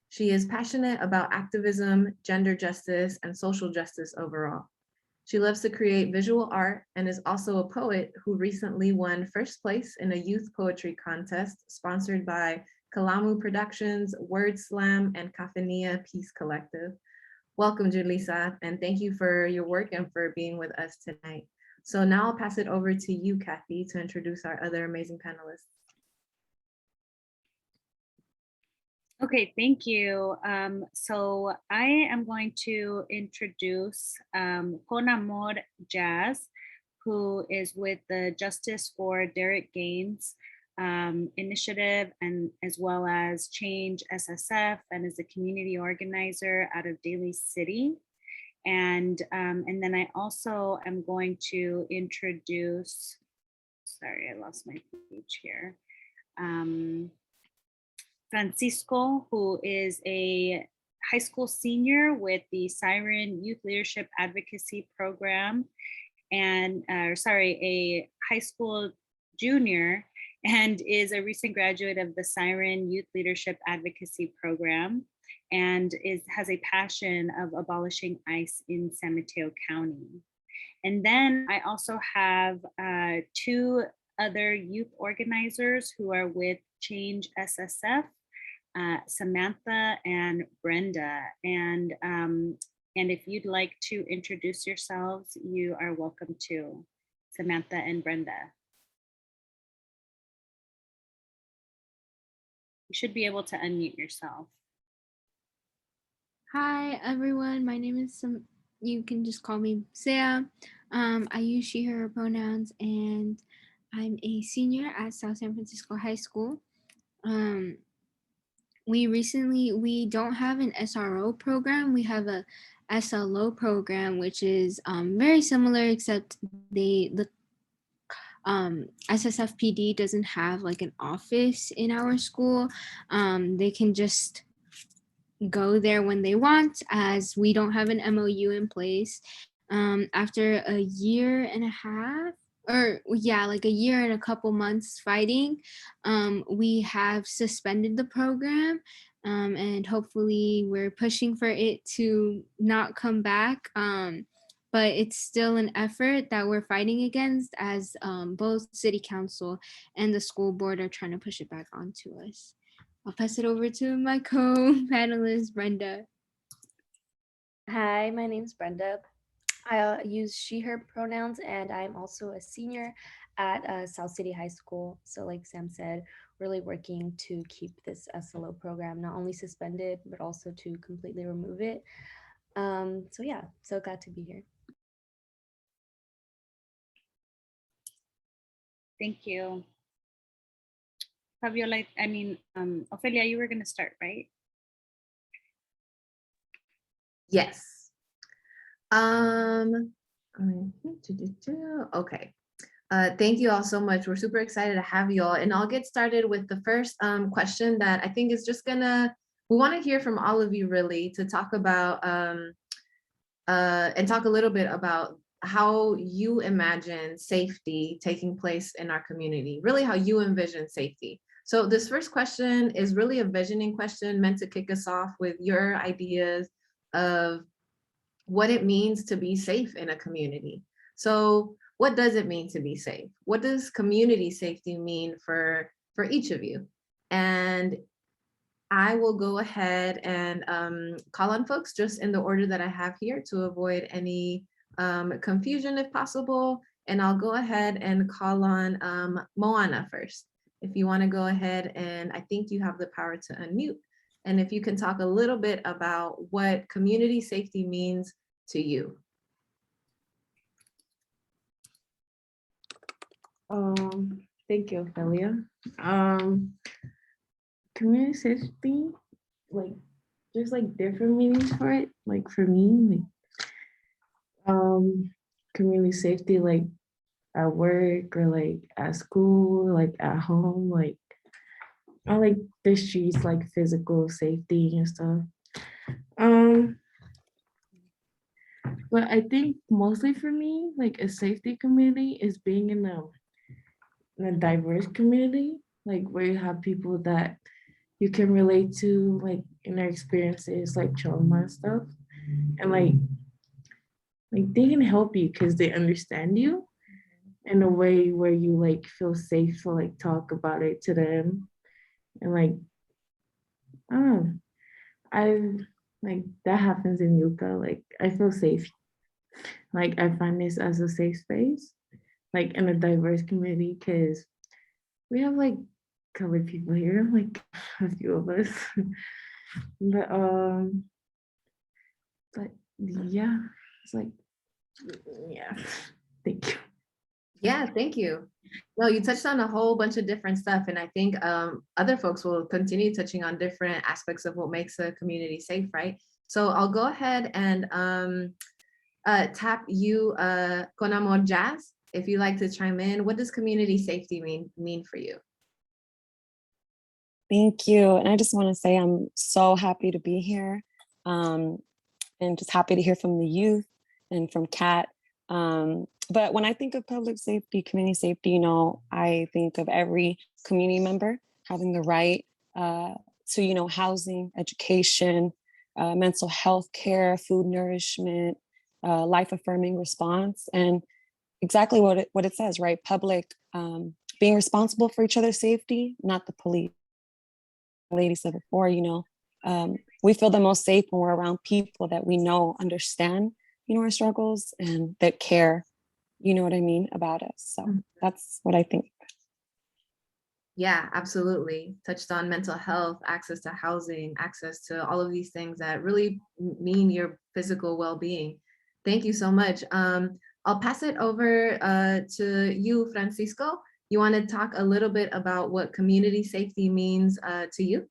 She is passionate about activism, gender justice, and social justice overall. She loves to create visual art and is also a poet who recently won first place in a youth poetry contest sponsored by Kalamu Productions, Word Slam, and Kafania Peace Collective. Welcome, Julissa, and thank you for your work and for being with us tonight. So now I'll pass it over to you, Kathy, to introduce our other amazing panelists. Okay, thank you. So I am going to introduce Con Amor Jazz, who is with the Justice for Derek Gaines initiative, and as well as Change SSF, and is a community organizer out of Daly City. And then I also am going to introduce, sorry, I lost my page here. Francisco, who is a high school senior with the Siren Youth Leadership Advocacy Program, and a high school junior, and is a recent graduate of the Siren Youth Leadership Advocacy Program, and has a passion of abolishing ICE in San Mateo County. And then I also have two other youth organizers who are with Change SSF, Samantha and Brenda. And if you'd like to introduce yourselves, you are welcome to, Samantha and Brenda. You should be able to unmute yourself. Hi, everyone. My name is you can just call me Saya. I use she, her pronouns, and I'm a senior at South San Francisco High School. We don't have an SRO program. We have a SLO program, which is very similar, except the SSFPD doesn't have like an office in our school. They can just go there when they want, as we don't have an MOU in place. After a year and a half or yeah, like a year and a couple months fighting, we have suspended the program. And hopefully we're pushing for it to not come back. But it's still an effort that we're fighting against, as both city council and the school board are trying to push it back onto us. I'll pass it over to my co-panelist, Brenda. Hi, my name is Brenda. I use she, her pronouns, and I'm also a senior at South City High School. So like Sam said, really working to keep this SLO program not only suspended, but also to completely remove it. So yeah, so glad to be here. Thank you. Fabiola, Ophelia, you were going to start, right? Yes. Okay. Thank you all so much. We're super excited to have you all. And I'll get started with the first question that I think is just we want to hear from all of you really to talk about and talk a little bit about how you imagine safety taking place in our community, really how you envision safety. So this first question is really a visioning question meant to kick us off with your ideas of what it means to be safe in a community. So what does it mean to be safe? What does community safety mean for each of you? And I will go ahead and call on folks just in the order that I have here to avoid any confusion if possible. And I'll go ahead and call on Moana first. If you want to go ahead, and I think you have the power to unmute. And if you can talk a little bit about what community safety means to you. Thank you, Ophelia. Community safety, like there's like different meanings for it. Like for me, like community safety, like at work or like at school, like at home, like on like the streets, like physical safety and stuff. But I think mostly for me, like a safety community is being in a diverse community, like where you have people that you can relate to, like in their experiences, like trauma and stuff, and like they can help you because they understand you in a way where you like feel safe to like talk about it to them, and like I don't know, I like that happens in Yucca. Like I feel safe. Like I find this as a safe space, like in a diverse community, because we have like colored people here, like a few of us. but but yeah, it's like yeah. Thank you. Yeah, thank you. No, you touched on a whole bunch of different stuff, and I think other folks will continue touching on different aspects of what makes a community safe, right? So I'll go ahead and tap you, Con Amor Jazz, if you'd like to chime in. What does community safety mean for you? Thank you. And I just want to say I'm so happy to be here, and just happy to hear from the youth and from Kat. But when I think of public safety, community safety, you know, I think of every community member having the right to, you know, housing, education, mental health care, food nourishment, life affirming response, and exactly what it says, right? Public, being responsible for each other's safety, not the police. Lady said before, you know, we feel the most safe when we're around people that we know understand, you know, our struggles and that care, you know what I mean, about us. So that's what I think. Yeah, absolutely. Touched on mental health, access to housing, access to all of these things that really mean your physical well-being. Thank you so much. I'll pass it over to you, Francisco. You want to talk a little bit about what community safety means to you?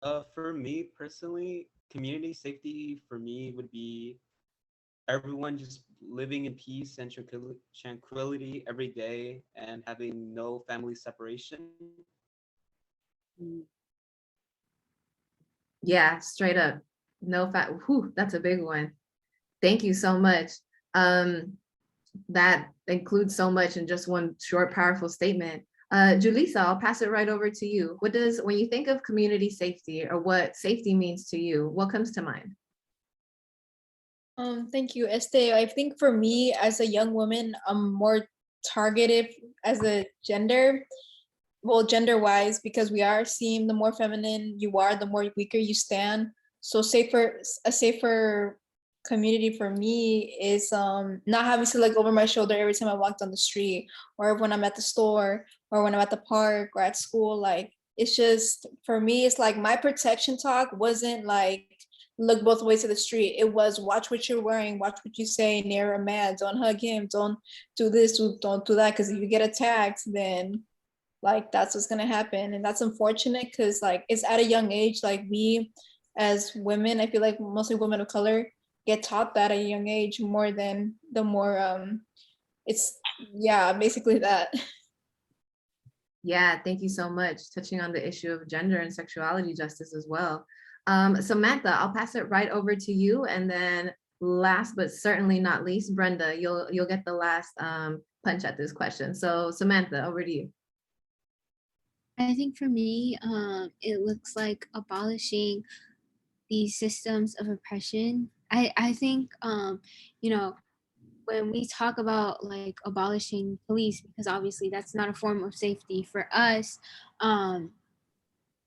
For me personally, community safety for me would be everyone just living in peace and tranquility every day and having no family separation. Yeah, straight up. No fat. Whew, that's a big one. Thank you so much. that includes so much in just one short, powerful statement. Julissa, I'll pass it right over to you. When you think of community safety or what safety means to you, what comes to mind? Thank you, Este. I think for me as a young woman, I'm more targeted as a gender, well, gender-wise, because we are seen, the more feminine you are, the more weaker you stand. So a safer community for me is not having to look over my shoulder every time I walk down the street, or when I'm at the store, or when I'm at the park or at school. Like, it's just, for me, it's like my protection talk wasn't like look both ways of the street. It was watch what you're wearing, watch what you say near a man, don't hug him, don't do this, don't do that, because if you get attacked, then like that's what's gonna happen. And that's unfortunate because like it's at a young age, like we as women, I feel like mostly women of color get taught that at a young age more than the more it's, yeah, basically that. Yeah, thank you so much. Touching on the issue of gender and sexuality justice as well. Samantha, I'll pass it right over to you. And then last but certainly not least, Brenda, you'll get the last punch at this question. So Samantha, over to you. I think for me, it looks like abolishing these systems of oppression. I think, you know, when we talk about like abolishing police, because obviously that's not a form of safety for us,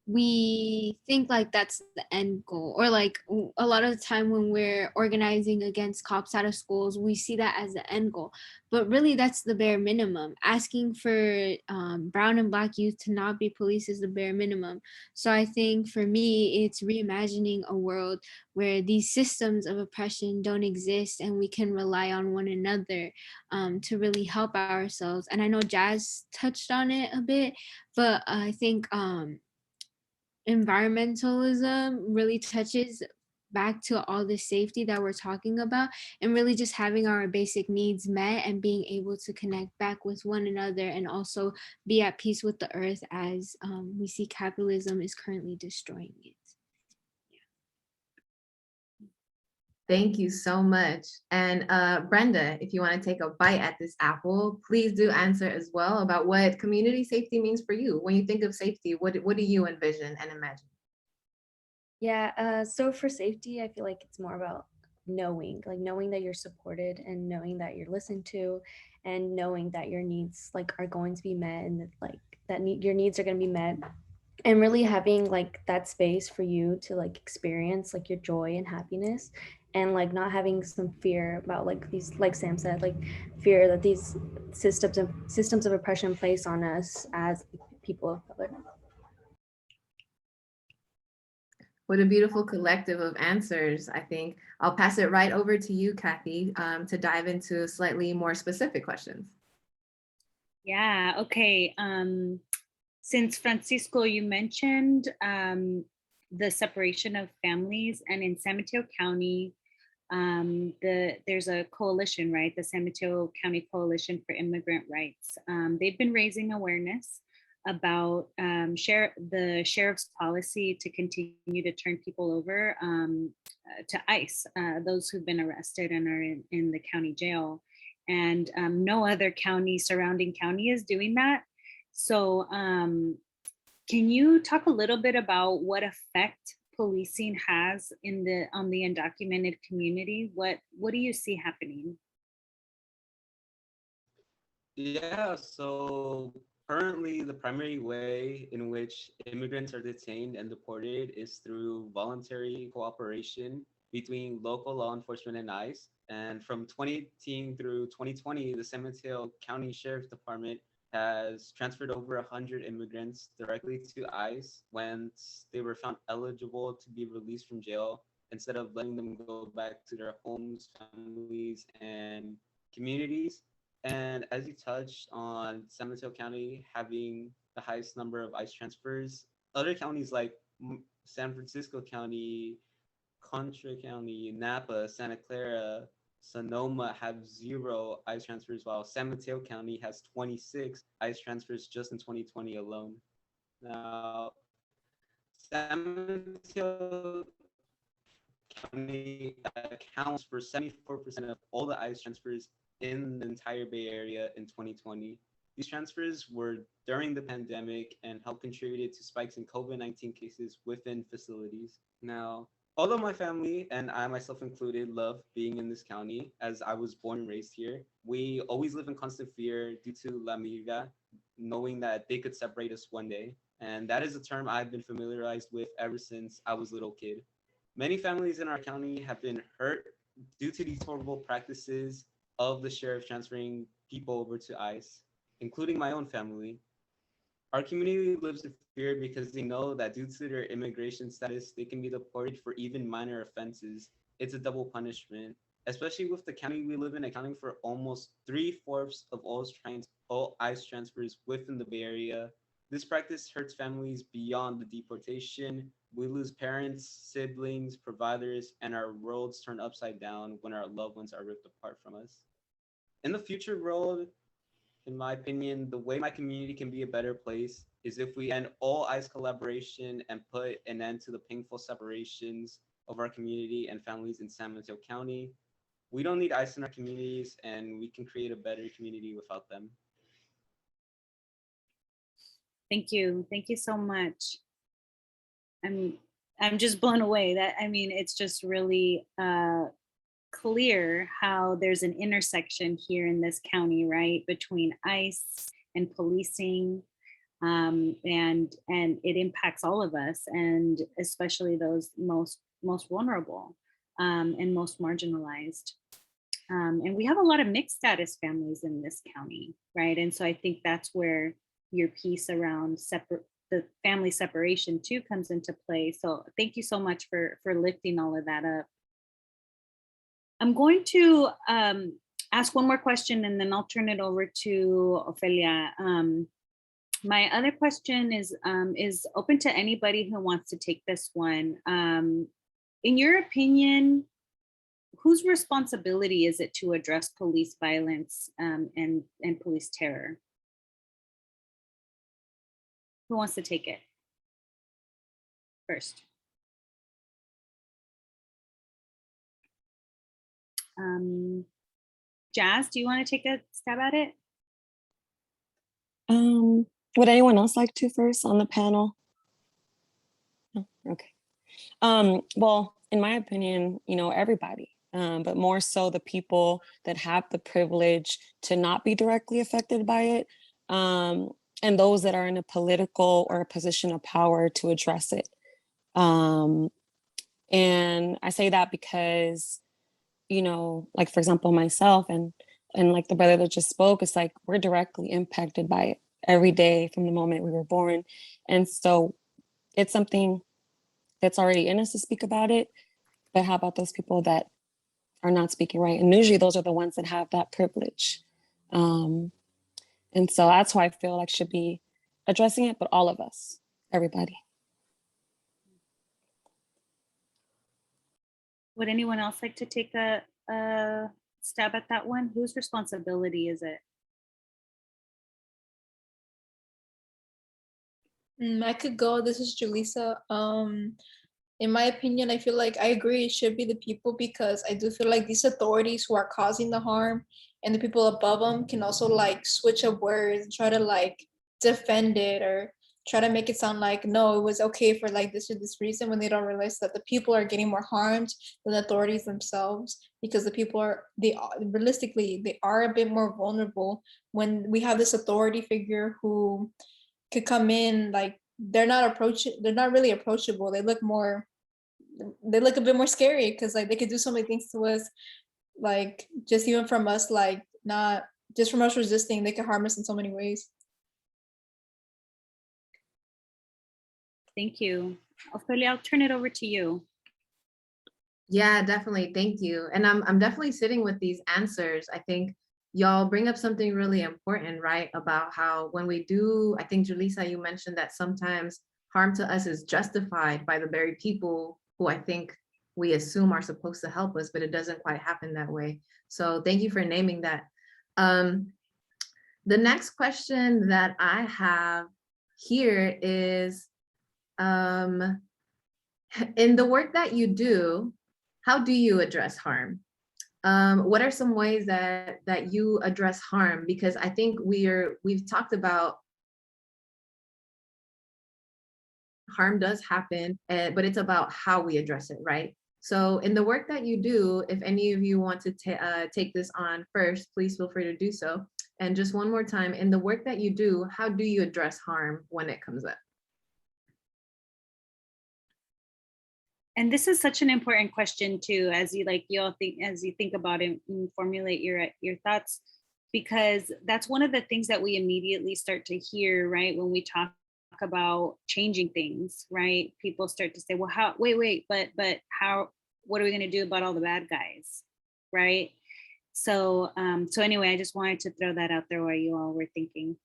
we think like that's the end goal, or like a lot of the time when we're organizing against cops out of schools, we see that as the end goal, but really that's the bare minimum. Asking for brown and black youth to not be police is the bare minimum. So I think for me it's reimagining a world where these systems of oppression don't exist and we can rely on one another to really help ourselves. And I know Jazz touched on it a bit, but I think environmentalism really touches back to all the safety that we're talking about, and really just having our basic needs met and being able to connect back with one another and also be at peace with the earth as we see capitalism is currently destroying it. Thank you so much. And Brenda, if you want to take a bite at this apple, please do answer as well about what community safety means for you. When you think of safety, what do you envision and imagine? Yeah, so for safety, I feel like it's more about knowing, like knowing that you're supported and knowing that you're listened to and knowing that your needs like are going to be met and that like your needs are going to be met, and really having like that space for you to like experience like your joy and happiness, and like not having some fear about like these, like Sam said, like fear that these systems of oppression place on us as people of color. What a beautiful collective of answers, I think. I'll pass it right over to you, Kathy, to dive into slightly more specific questions. Yeah, okay. Since Francisco, you mentioned the separation of families, and in San Mateo County, there's a coalition, right? The San Mateo County Coalition for Immigrant Rights. They've been raising awareness about the sheriff's policy to continue to turn people over to ICE, those who've been arrested and are in the county jail. And no other surrounding county is doing that. So can you talk a little bit about what effect policing has on the undocumented community? What do you see happening? Yeah, so currently the primary way in which immigrants are detained and deported is through voluntary cooperation between local law enforcement and ICE. And from 2018 through 2020, the San Mateo County Sheriff's Department has transferred over 100 immigrants directly to ICE when they were found eligible to be released from jail, instead of letting them go back to their homes, families, and communities. And as you touched on San Mateo County having the highest number of ICE transfers, other counties like San Francisco County, Contra County, Napa, Santa Clara, Sonoma have 0 ICE transfers, while San Mateo County has 26 ICE transfers just in 2020 alone. Now, San Mateo County accounts for 74% of all the ICE transfers in the entire Bay Area in 2020. These transfers were during the pandemic and helped contributed to spikes in COVID-19 cases within facilities. Now, although my family and I myself included love being in this county as I was born and raised here, we always live in constant fear due to La Migra, knowing that they could separate us one day. And that is a term I've been familiarized with ever since I was a little kid. Many families in our county have been hurt due to these horrible practices of the sheriff transferring people over to ICE, including my own family. Our community lives in fear because they know that due to their immigration status, they can be deported for even minor offenses. It's a double punishment, especially with the county we live in accounting for almost 3/4 of all ICE transfers within the Bay Area. This practice hurts families beyond the deportation. We lose parents, siblings, providers, and our worlds turn upside down when our loved ones are ripped apart from us. In the future world, in my opinion, the way my community can be a better place is if we end all ICE collaboration and put an end to the painful separations of our community and families in San Mateo County. We don't need ICE in our communities, and we can create a better community without them. Thank you. Thank you so much. I'm just blown away. That, I mean, it's just really clear how there's an intersection here in this county, right, between ICE and policing, and it impacts all of us, and especially those most vulnerable and most marginalized. And we have a lot of mixed status families in this county, right? And so I think that's where your piece around the family separation too comes into play. So thank you so much for lifting all of that up. I'm going to ask one more question and then I'll turn it over to Ophelia. My other question is open to anybody who wants to take this one. In your opinion, whose responsibility is it to address police violence and police terror? Who wants to take it first? Jazz, do you want to take a stab at it? Would anyone else like to first on the panel? No? Okay. Well, in my opinion, everybody, but more so the people that have the privilege to not be directly affected by it, and those that are in a political or a position of power to address it. And I say that because, like, for example, myself and like the brother that just spoke, it's like we're directly impacted by it every day from the moment we were born. And so it's something that's already in us to speak about it. But how about those people that are not speaking, right? And usually those are the ones that have that privilege. And so that's why I feel like should be addressing it, but all of us, everybody. Would anyone else like to take a stab at that one? Whose responsibility is it? I could go. This is Julissa. In my opinion, I feel like I agree it should be the people, because I do feel like these authorities who are causing the harm and the people above them can also like switch up words and try to like defend it or try to make it sound like, no, it was okay for like this or this reason, when they don't realize that the people are getting more harmed than the authorities themselves, because the people realistically, they are a bit more vulnerable when we have this authority figure who could come in, like they're not really approachable. They look a bit more scary because like they could do so many things to us, like just even from us, like not just from us resisting, they could harm us in so many ways. Thank you. Ophelia, I'll turn it over to you. Yeah, definitely. Thank you. And I'm definitely sitting with these answers. I think y'all bring up something really important, right? About how when we do, I think Julissa, you mentioned that sometimes harm to us is justified by the very people who I think we assume are supposed to help us, but it doesn't quite happen that way. So thank you for naming that. The next question that I have here is, in the work that you do, how do you address harm? What are some ways that you address harm? Because I think we've talked about harm does happen, but it's about how we address it, right? So in the work that you do, if any of you want to take this on first, please feel free to do so. And just one more time, in the work that you do, how do you address harm when it comes up? And this is such an important question too, as you think about it and formulate your thoughts, because that's one of the things that we immediately start to hear, right? When we talk about changing things, right? People start to say, well, wait, but how, what are we going to do about all the bad guys? Right. So anyway, I just wanted to throw that out there while you all were thinking.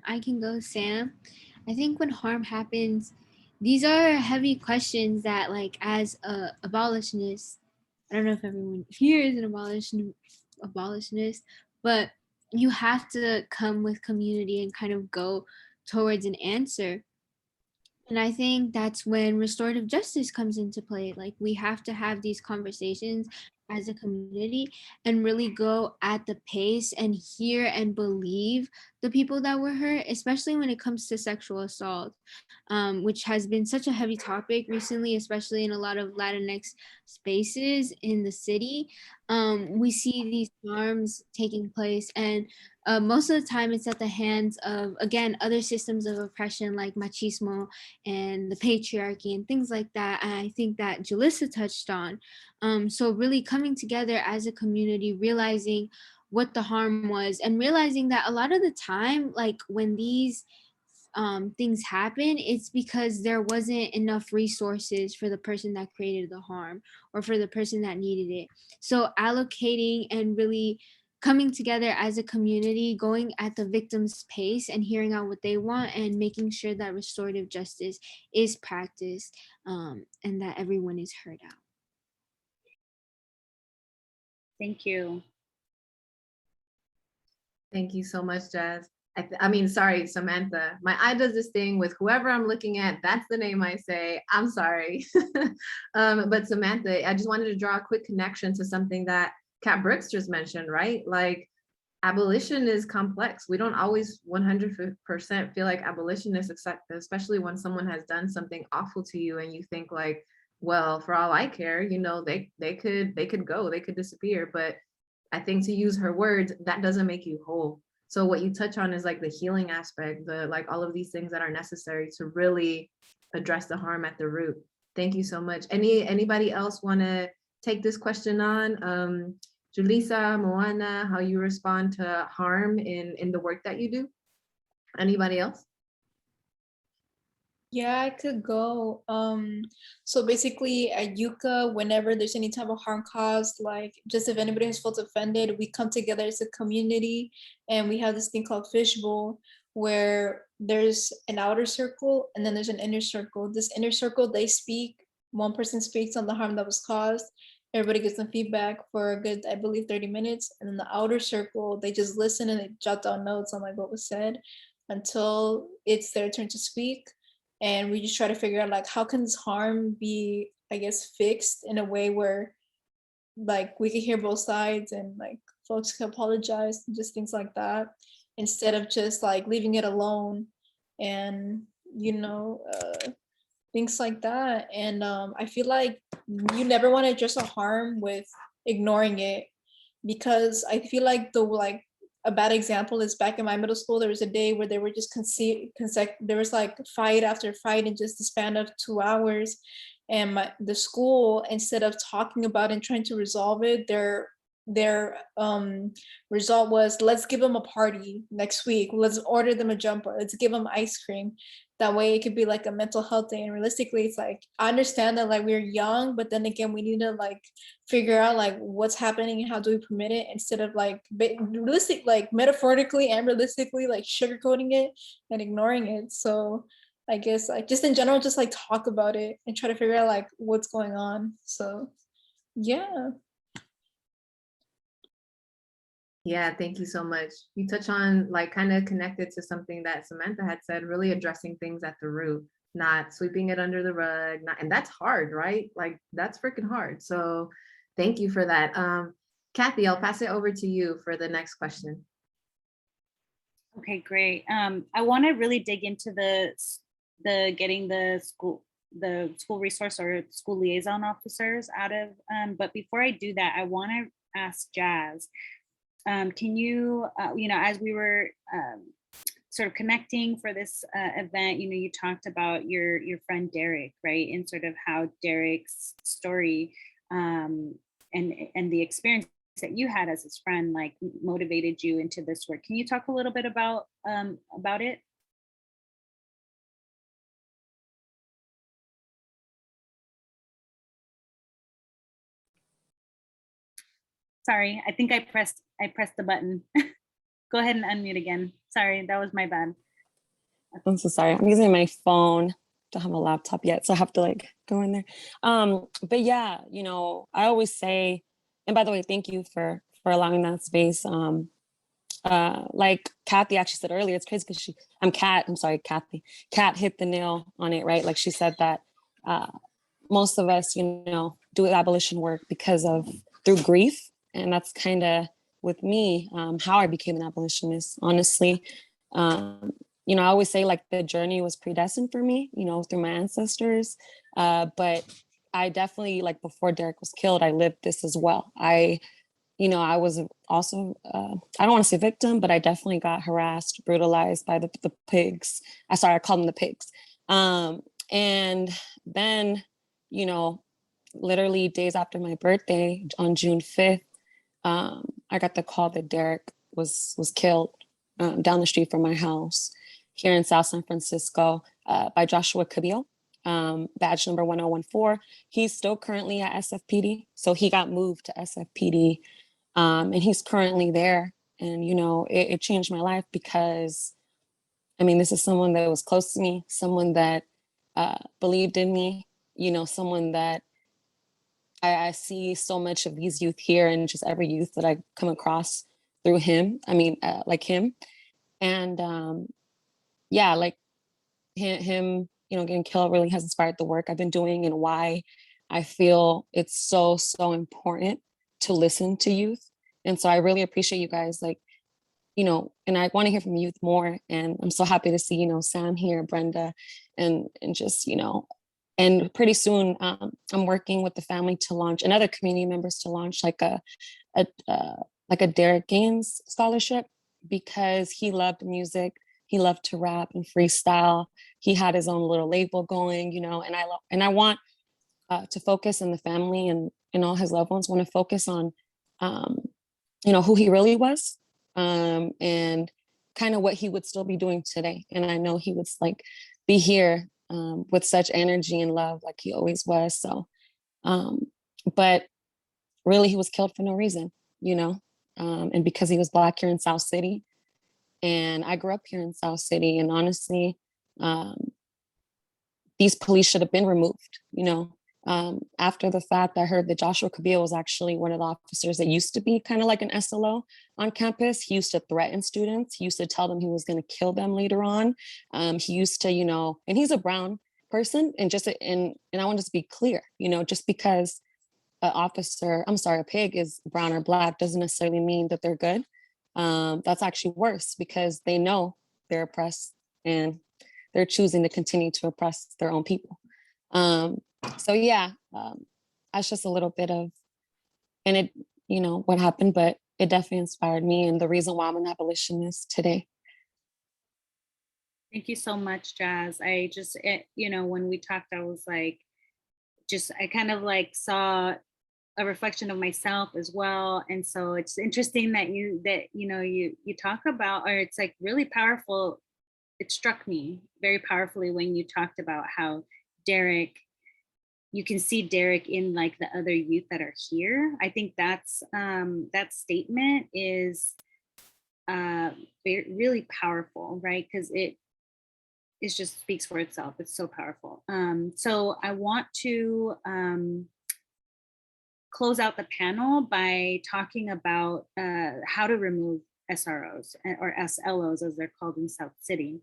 I can go, Sam. I think when harm happens, these are heavy questions that, like, as a abolitionist, I don't know if everyone here is an abolitionist, but you have to come with community and kind of go towards an answer. And I think that's when restorative justice comes into play. Like, we have to have these conversations as a community and really go at the pace and hear and believe the people that were hurt, especially when it comes to sexual assault, which has been such a heavy topic recently, especially in a lot of Latinx spaces in the city. We see these harms taking place, and most of the time it's at the hands of, again, other systems of oppression like machismo and the patriarchy and things like that. And I think that Jalissa touched on. So really coming together as a community, realizing what the harm was, and realizing that a lot of the time, like when these things happen, it's because there wasn't enough resources for the person that created the harm or for the person that needed it. So allocating and really coming together as a community, going at the victim's pace and hearing out what they want, and making sure that restorative justice is practiced, and that everyone is heard out. Thank you. Thank you so much, Jazz. I mean, sorry, Samantha. My eye does this thing with whoever I'm looking at. That's the name I say. I'm sorry. But Samantha, I just wanted to draw a quick connection to something that Kat Brooks just mentioned, right? Like, abolition is complex. We don't always 100% feel like abolitionists, especially when someone has done something awful to you and you think like, well, for all I care, you know, they could go, they could disappear. But I think, to use her words, that doesn't make you whole. So what you touch on is like the healing aspect, the like all of these things that are necessary to really address the harm at the root. Thank you so much. Anybody else want to take this question on? Julissa, Moana, how you respond to harm in the work that you do? Anybody else? Yeah, I could go. So basically at Yucca, whenever there's any type of harm caused, like just if anybody has felt offended, we come together as a community and we have this thing called fishbowl, where there's an outer circle and then there's an inner circle. This inner circle, they speak, one person speaks on the harm that was caused. Everybody gets some feedback for a good, I believe, 30 minutes. And then the outer circle, they just listen and they jot down notes on like what was said until it's their turn to speak. And we just try to figure out like how can this harm be, I guess, fixed in a way where like we can hear both sides and like folks can apologize and just things like that, instead of just like leaving it alone and things like that. And I feel like you never want to address a harm with ignoring it, because I feel like a bad example is back in my middle school, there was a day where they were just there was like fight after fight in just the span of 2 hours. And the school, instead of talking about and trying to resolve it, their result was, let's give them a party next week. Let's order them a jumper. Let's give them ice cream. That way it could be like a mental health day. And realistically, it's like, I understand that like we're young, but then again, we need to like figure out like what's happening and how do we permit it, instead of like realistic, like metaphorically and realistically, like sugarcoating it and ignoring it. So I guess like just in general, just like talk about it and try to figure out like what's going on. So yeah. Yeah, thank you so much. You touch on like kind of connected to something that Samantha had said, really addressing things at the root, not sweeping it under the rug. Not, and that's hard, right? Like that's freaking hard. So thank you for that. Kathy, I'll pass it over to you for the next question. Okay, great. I want to really dig into the getting the school resource or school liaison officers out of, but before I do that, I want to ask Jazz, can you, as we were sort of connecting for this event, you talked about your friend Derek, right? And sort of how Derek's story and the experience that you had as his friend like motivated you into this work. Can you talk a little bit about it? Sorry, I think I pressed the button. Go ahead and unmute again. Sorry, that was my bad. I'm so sorry. I'm using my phone. Don't have a laptop yet, so I have to like go in there. But yeah, I always say, and by the way, thank you for allowing that space. Like Kathy actually said earlier, it's crazy because I'm sorry, Kathy. Kat hit the nail on it, right? Like she said that most of us, do abolition work through grief. And that's kind of with me, how I became an abolitionist, honestly. I always say like the journey was predestined for me, through my ancestors. But I definitely, like before Derek was killed, I lived this as well. I was also, I don't want to say victim, but I definitely got harassed, brutalized by the pigs. I call them the pigs. And then, literally days after my birthday on June 5th, I got the call that Derek was killed down the street from my house here in South San Francisco by Joshua Cabillo, badge number 1014. He's still currently at SFPD. So he got moved to SFPD and he's currently there. And, it changed my life because, this is someone that was close to me, someone that believed in me, someone that I see so much of these youth here and just every youth that I come across through him. Like him. And like him, getting killed really has inspired the work I've been doing and why I feel it's so, so important to listen to youth. And so I really appreciate you guys, and I want to hear from youth more. And I'm so happy to see, Sam here, Brenda, and just, and pretty soon I'm working with the family to launch and other community members to launch like a Derek Gaines scholarship because he loved music. He loved to rap and freestyle. He had his own little label going, and I want to focus in the family and all his loved ones want to focus on, who he really was and kind of what he would still be doing today. And I know he would be here with such energy and love like he always was. So, but really he was killed for no reason, and because he was Black here in South City. And I grew up here in South City, and honestly, these police should have been removed, after the fact, I heard that Joshua Cabillo was actually one of the officers that used to be kind of like an SLO on campus. He used to threaten students. He used to tell them he was going to kill them later on. He used to, and he's a brown person. And I want to be clear, just because a pig is brown or Black doesn't necessarily mean that they're good. That's actually worse because they know they're oppressed and they're choosing to continue to oppress their own people. So yeah, that's just a little bit of, and it, what happened, but it definitely inspired me and the reason why I'm an abolitionist today. Thank you so much, Jazz. I just, when we talked, I was like, I kind of like saw a reflection of myself as well. And so it's interesting that you talk about, or it's like really powerful. It struck me very powerfully when you talked about how Derek, you can see Derek in like the other youth that are here. I think that's that statement is really powerful, right? Because it just speaks for itself. It's so powerful. So I want to close out the panel by talking about how to remove SROs or SLOs as they're called in South City.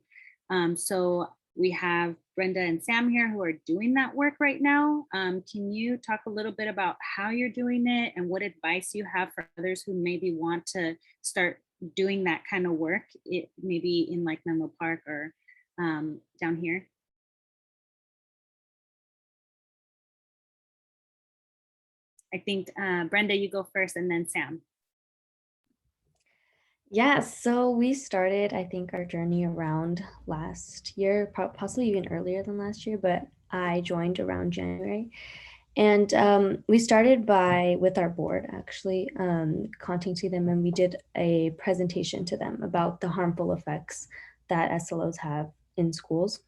So we have Brenda and Sam here who are doing that work right now. Can you talk a little bit about how you're doing it and what advice you have for others who maybe want to start doing that kind of work, maybe in like Menlo Park or down here? I think Brenda, you go first and then Sam. Yeah, so we started, I think, our journey around last year, possibly even earlier than last year, but I joined around January. And we started with our board, actually, contacting them, and we did a presentation to them about the harmful effects that SLOs have in schools.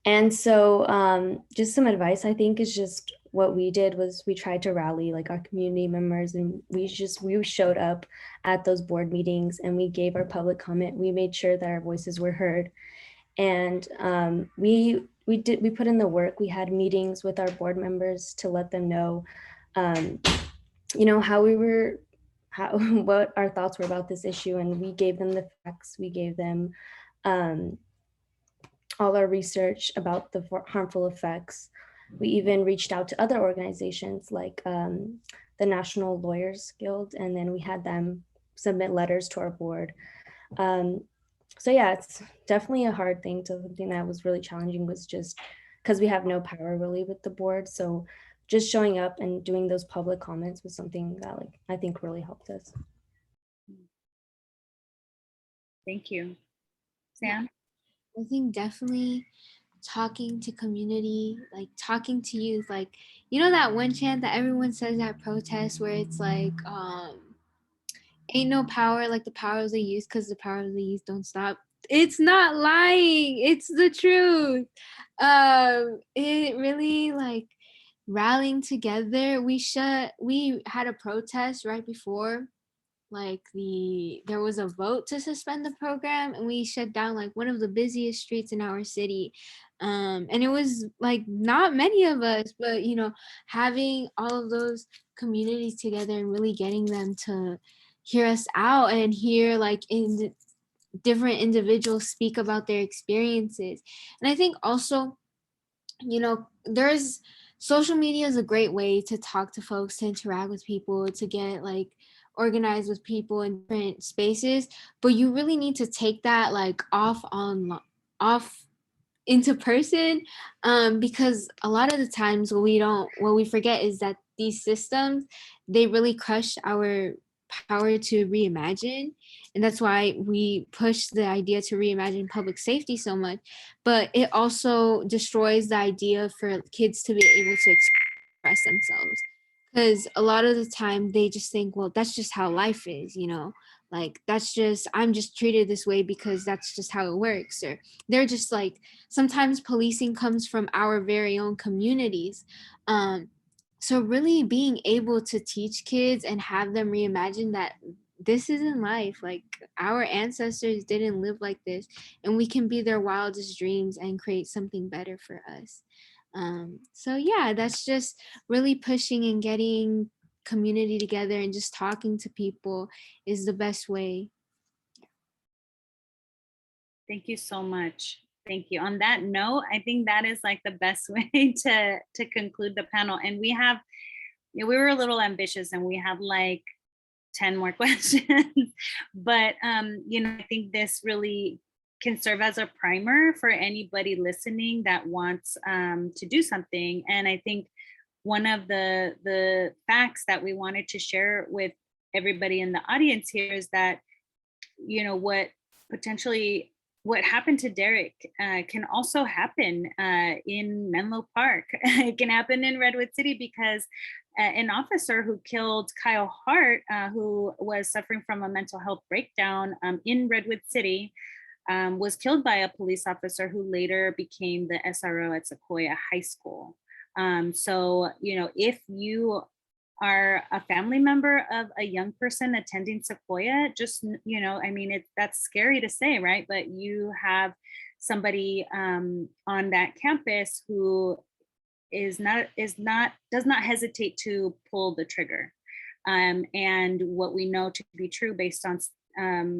And so just some advice, I think, is just what we did was we tried to rally like our community members, and we showed up at those board meetings and we gave our public comment. We made sure that our voices were heard. And we put in the work. We had meetings with our board members to let them know, how we were, what our thoughts were about this issue. And we gave them the facts. We gave them all our research about the harmful effects. We even reached out to other organizations like the National Lawyers Guild, and then we had them submit letters to our board. So yeah, it's definitely a hard thing. Something that was really challenging was just because we have no power really with the board. So just showing up and doing those public comments was something that I think really helped us. Thank you. Sam? I think definitely talking to community, like talking to youth, like, that one chant that everyone says at protests where it's like, ain't no power like the power of the youth because the power of the youth don't stop. It's not lying. It's the truth. It really like rallying together. We had a protest right before there was a vote to suspend the program, and we shut down like one of the busiest streets in our city. And it was like not many of us, but having all of those communities together and really getting them to hear us out and hear like in different individuals speak about their experiences. And I think also, there's social media is a great way to talk to folks, to interact with people, to get like organized with people in different spaces, but you really need to take that like off into person, because a lot of the times what we forget is that these systems, they really crush our power to reimagine. And that's why we push the idea to reimagine public safety so much, but it also destroys the idea for kids to be able to express themselves, because a lot of the time they just think, well, that's just how life is, like I'm just treated this way because that's just how it works. Or they're just like, sometimes policing comes from our very own communities. So really being able to teach kids and have them reimagine that this isn't life, like our ancestors didn't live like this, and we can be their wildest dreams and create something better for us. So yeah, that's just really pushing and getting community together and just talking to people is the best way. Thank you so much. Thank you. On that note, I think that is like the best way to conclude the panel. And we were a little ambitious and we had like 10 more questions, but I think this really can serve as a primer for anybody listening that wants to do something. And I think one of the facts that we wanted to share with everybody in the audience here is that, what happened to Derek can also happen in Menlo Park. It can happen in Redwood City because an officer who killed Kyle Hart, who was suffering from a mental health breakdown in Redwood City, was killed by a police officer who later became the SRO at Sequoia High School. So, if you are a family member of a young person attending Sequoia, just, that's scary to say, right? But you have somebody on that campus who does not hesitate to pull the trigger. And what we know to be true based on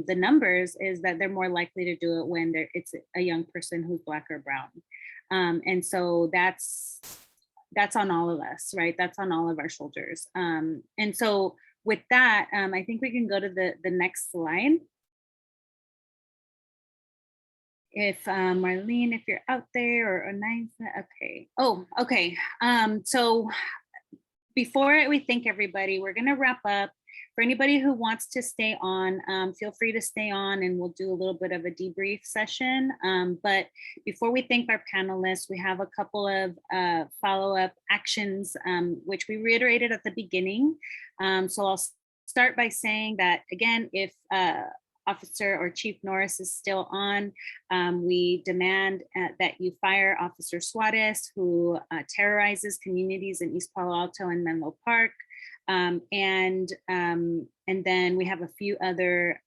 the numbers is that they're more likely to do it when it's a young person who's Black or brown. And so that's on all of us, right? That's on all of our shoulders. And so with that, I think we can go to the next slide. If Marlene, if you're out there, or Onaisa, okay. Oh, okay. So before we thank everybody, we're gonna wrap up. For anybody who wants to stay on, feel free to stay on and we'll do a little bit of a debrief session. But before we thank our panelists, we have a couple of follow-up actions, which we reiterated at the beginning. So I'll start by saying that, again, if Officer or Chief Norris is still on, we demand that you fire Officer Suarez, who terrorizes communities in East Palo Alto and Menlo Park. And then we have a few other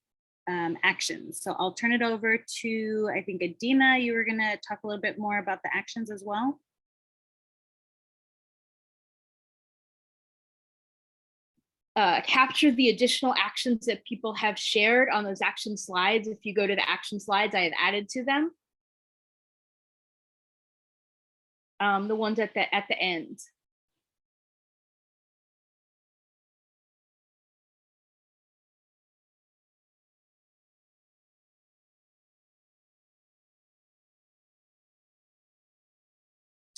actions. So I'll turn it over to, I think, Adina, you were gonna talk a little bit more about the actions as well. Capture the additional actions that people have shared on those action slides. If you go to the action slides, I have added to them. The ones at the end.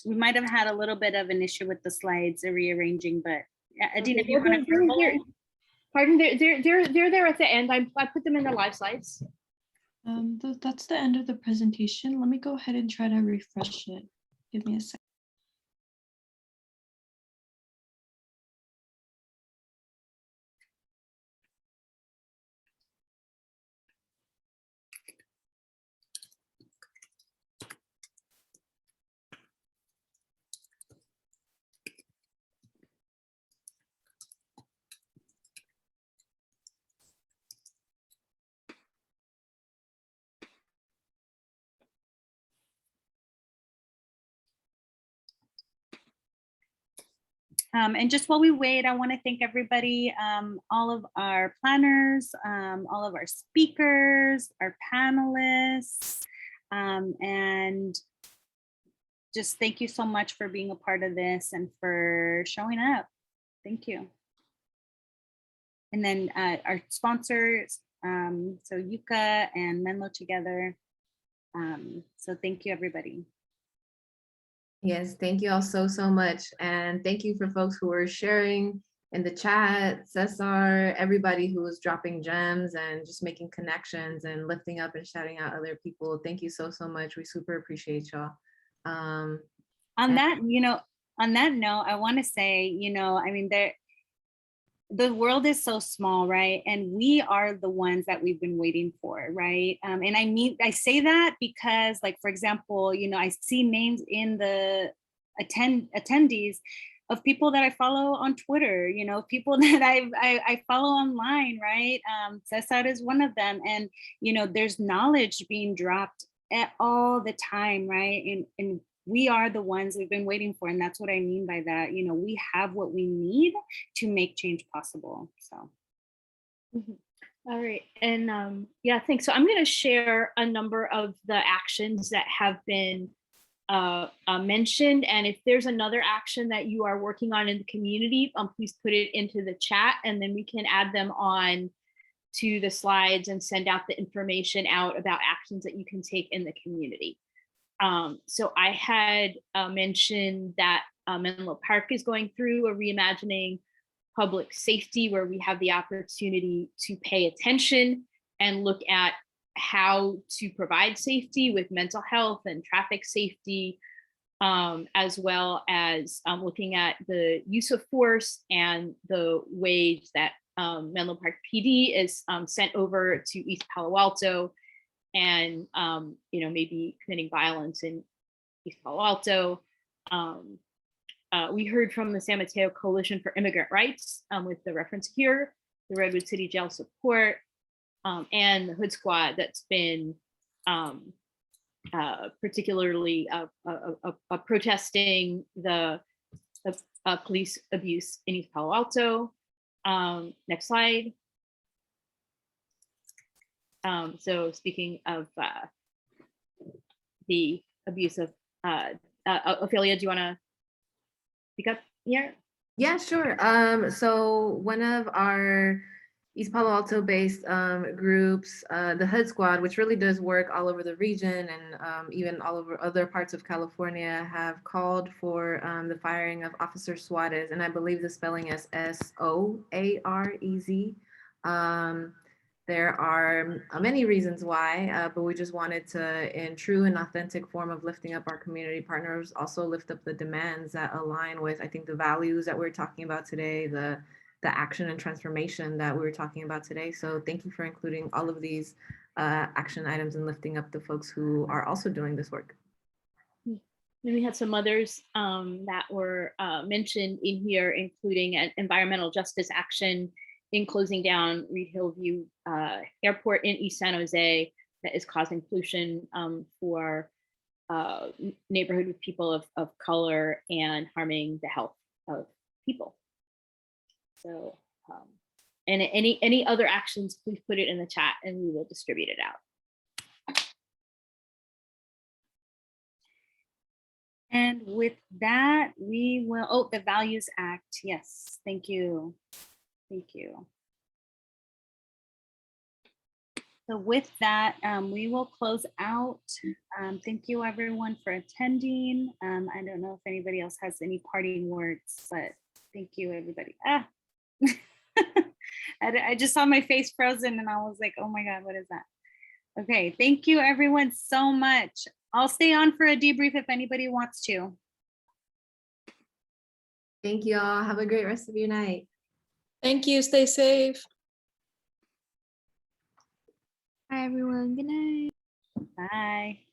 We might have had a little bit of an issue with the slides rearranging, but Adina, if you Okay, want to pardon, they're there at the end. I put them in the live slides. That's the end of the presentation. Let me go ahead and try to refresh it. Give me a second. And just while we wait, I want to thank everybody, all of our planners, all of our speakers, our panelists, and just thank you so much for being a part of this and for showing up. Thank you. And then our sponsors, so Yuka and Menlo together. So thank you, everybody. Yes, thank you all so much. And thank you for folks who are sharing in the chat, Cesar, everybody who was dropping gems and just making connections and lifting up and shouting out other people. Thank you so much. We super appreciate y'all. On that note, I want to say, I mean, the world is so small, right? And we are the ones that we've been waiting for, right? And I say that because, like, for example, I see names in the attendees of people that I follow on Twitter, people that I follow online, right? Cesar is one of them. And, there's knowledge being dropped all the time, right? And we are the ones we've been waiting for. And that's what I mean by that. We have what we need to make change possible. So. All right. And yeah, thanks. So I'm going to share a number of the actions that have been mentioned. And if there's another action that you are working on in the community, please put it into the chat and then we can add them on to the slides and send out the information out about actions that you can take in the community. So I had mentioned that Menlo Park is going through a reimagining public safety where we have the opportunity to pay attention and look at how to provide safety with mental health and traffic safety, as well as looking at the use of force and the ways that Menlo Park PD is sent over to East Palo Alto and maybe committing violence in East Palo Alto. We heard from the San Mateo Coalition for Immigrant Rights with the reference here, the Redwood City Jail Support, and the Hood Squad that's been particularly protesting the police abuse in East Palo Alto. Next slide. So speaking of the abuse of, Ophelia, do you want to speak up here? Yeah, sure. So one of our East Palo Alto based groups, the HUD Squad, which really does work all over the region and even all over other parts of California, have called for the firing of Officer Suarez, and I believe the spelling is Soarez. There are many reasons why, but we just wanted to, in true and authentic form of lifting up our community partners, also lift up the demands that align with, I think, the values that we're talking about today, the action and transformation that we were talking about today. So thank you for including all of these action items and lifting up the folks who are also doing this work. Then we had some others that were mentioned in here, including an environmental justice action in closing down Reed Hillview Airport in East San Jose that is causing pollution for neighborhood with people of color and harming the health of people. So, and any other actions, please put it in the chat and we will distribute it out. And with that, we will, oh, the Values Act. Yes, thank you. Thank you. So with that, we will close out. Thank you everyone for attending. I don't know if anybody else has any parting words, but thank you everybody. I just saw my face frozen and I was like, oh my God, what is that? Okay, thank you everyone so much. I'll stay on for a debrief if anybody wants to. Thank you all. Have a great rest of your night. Thank you. Stay safe. Bye, everyone. Good night. Bye.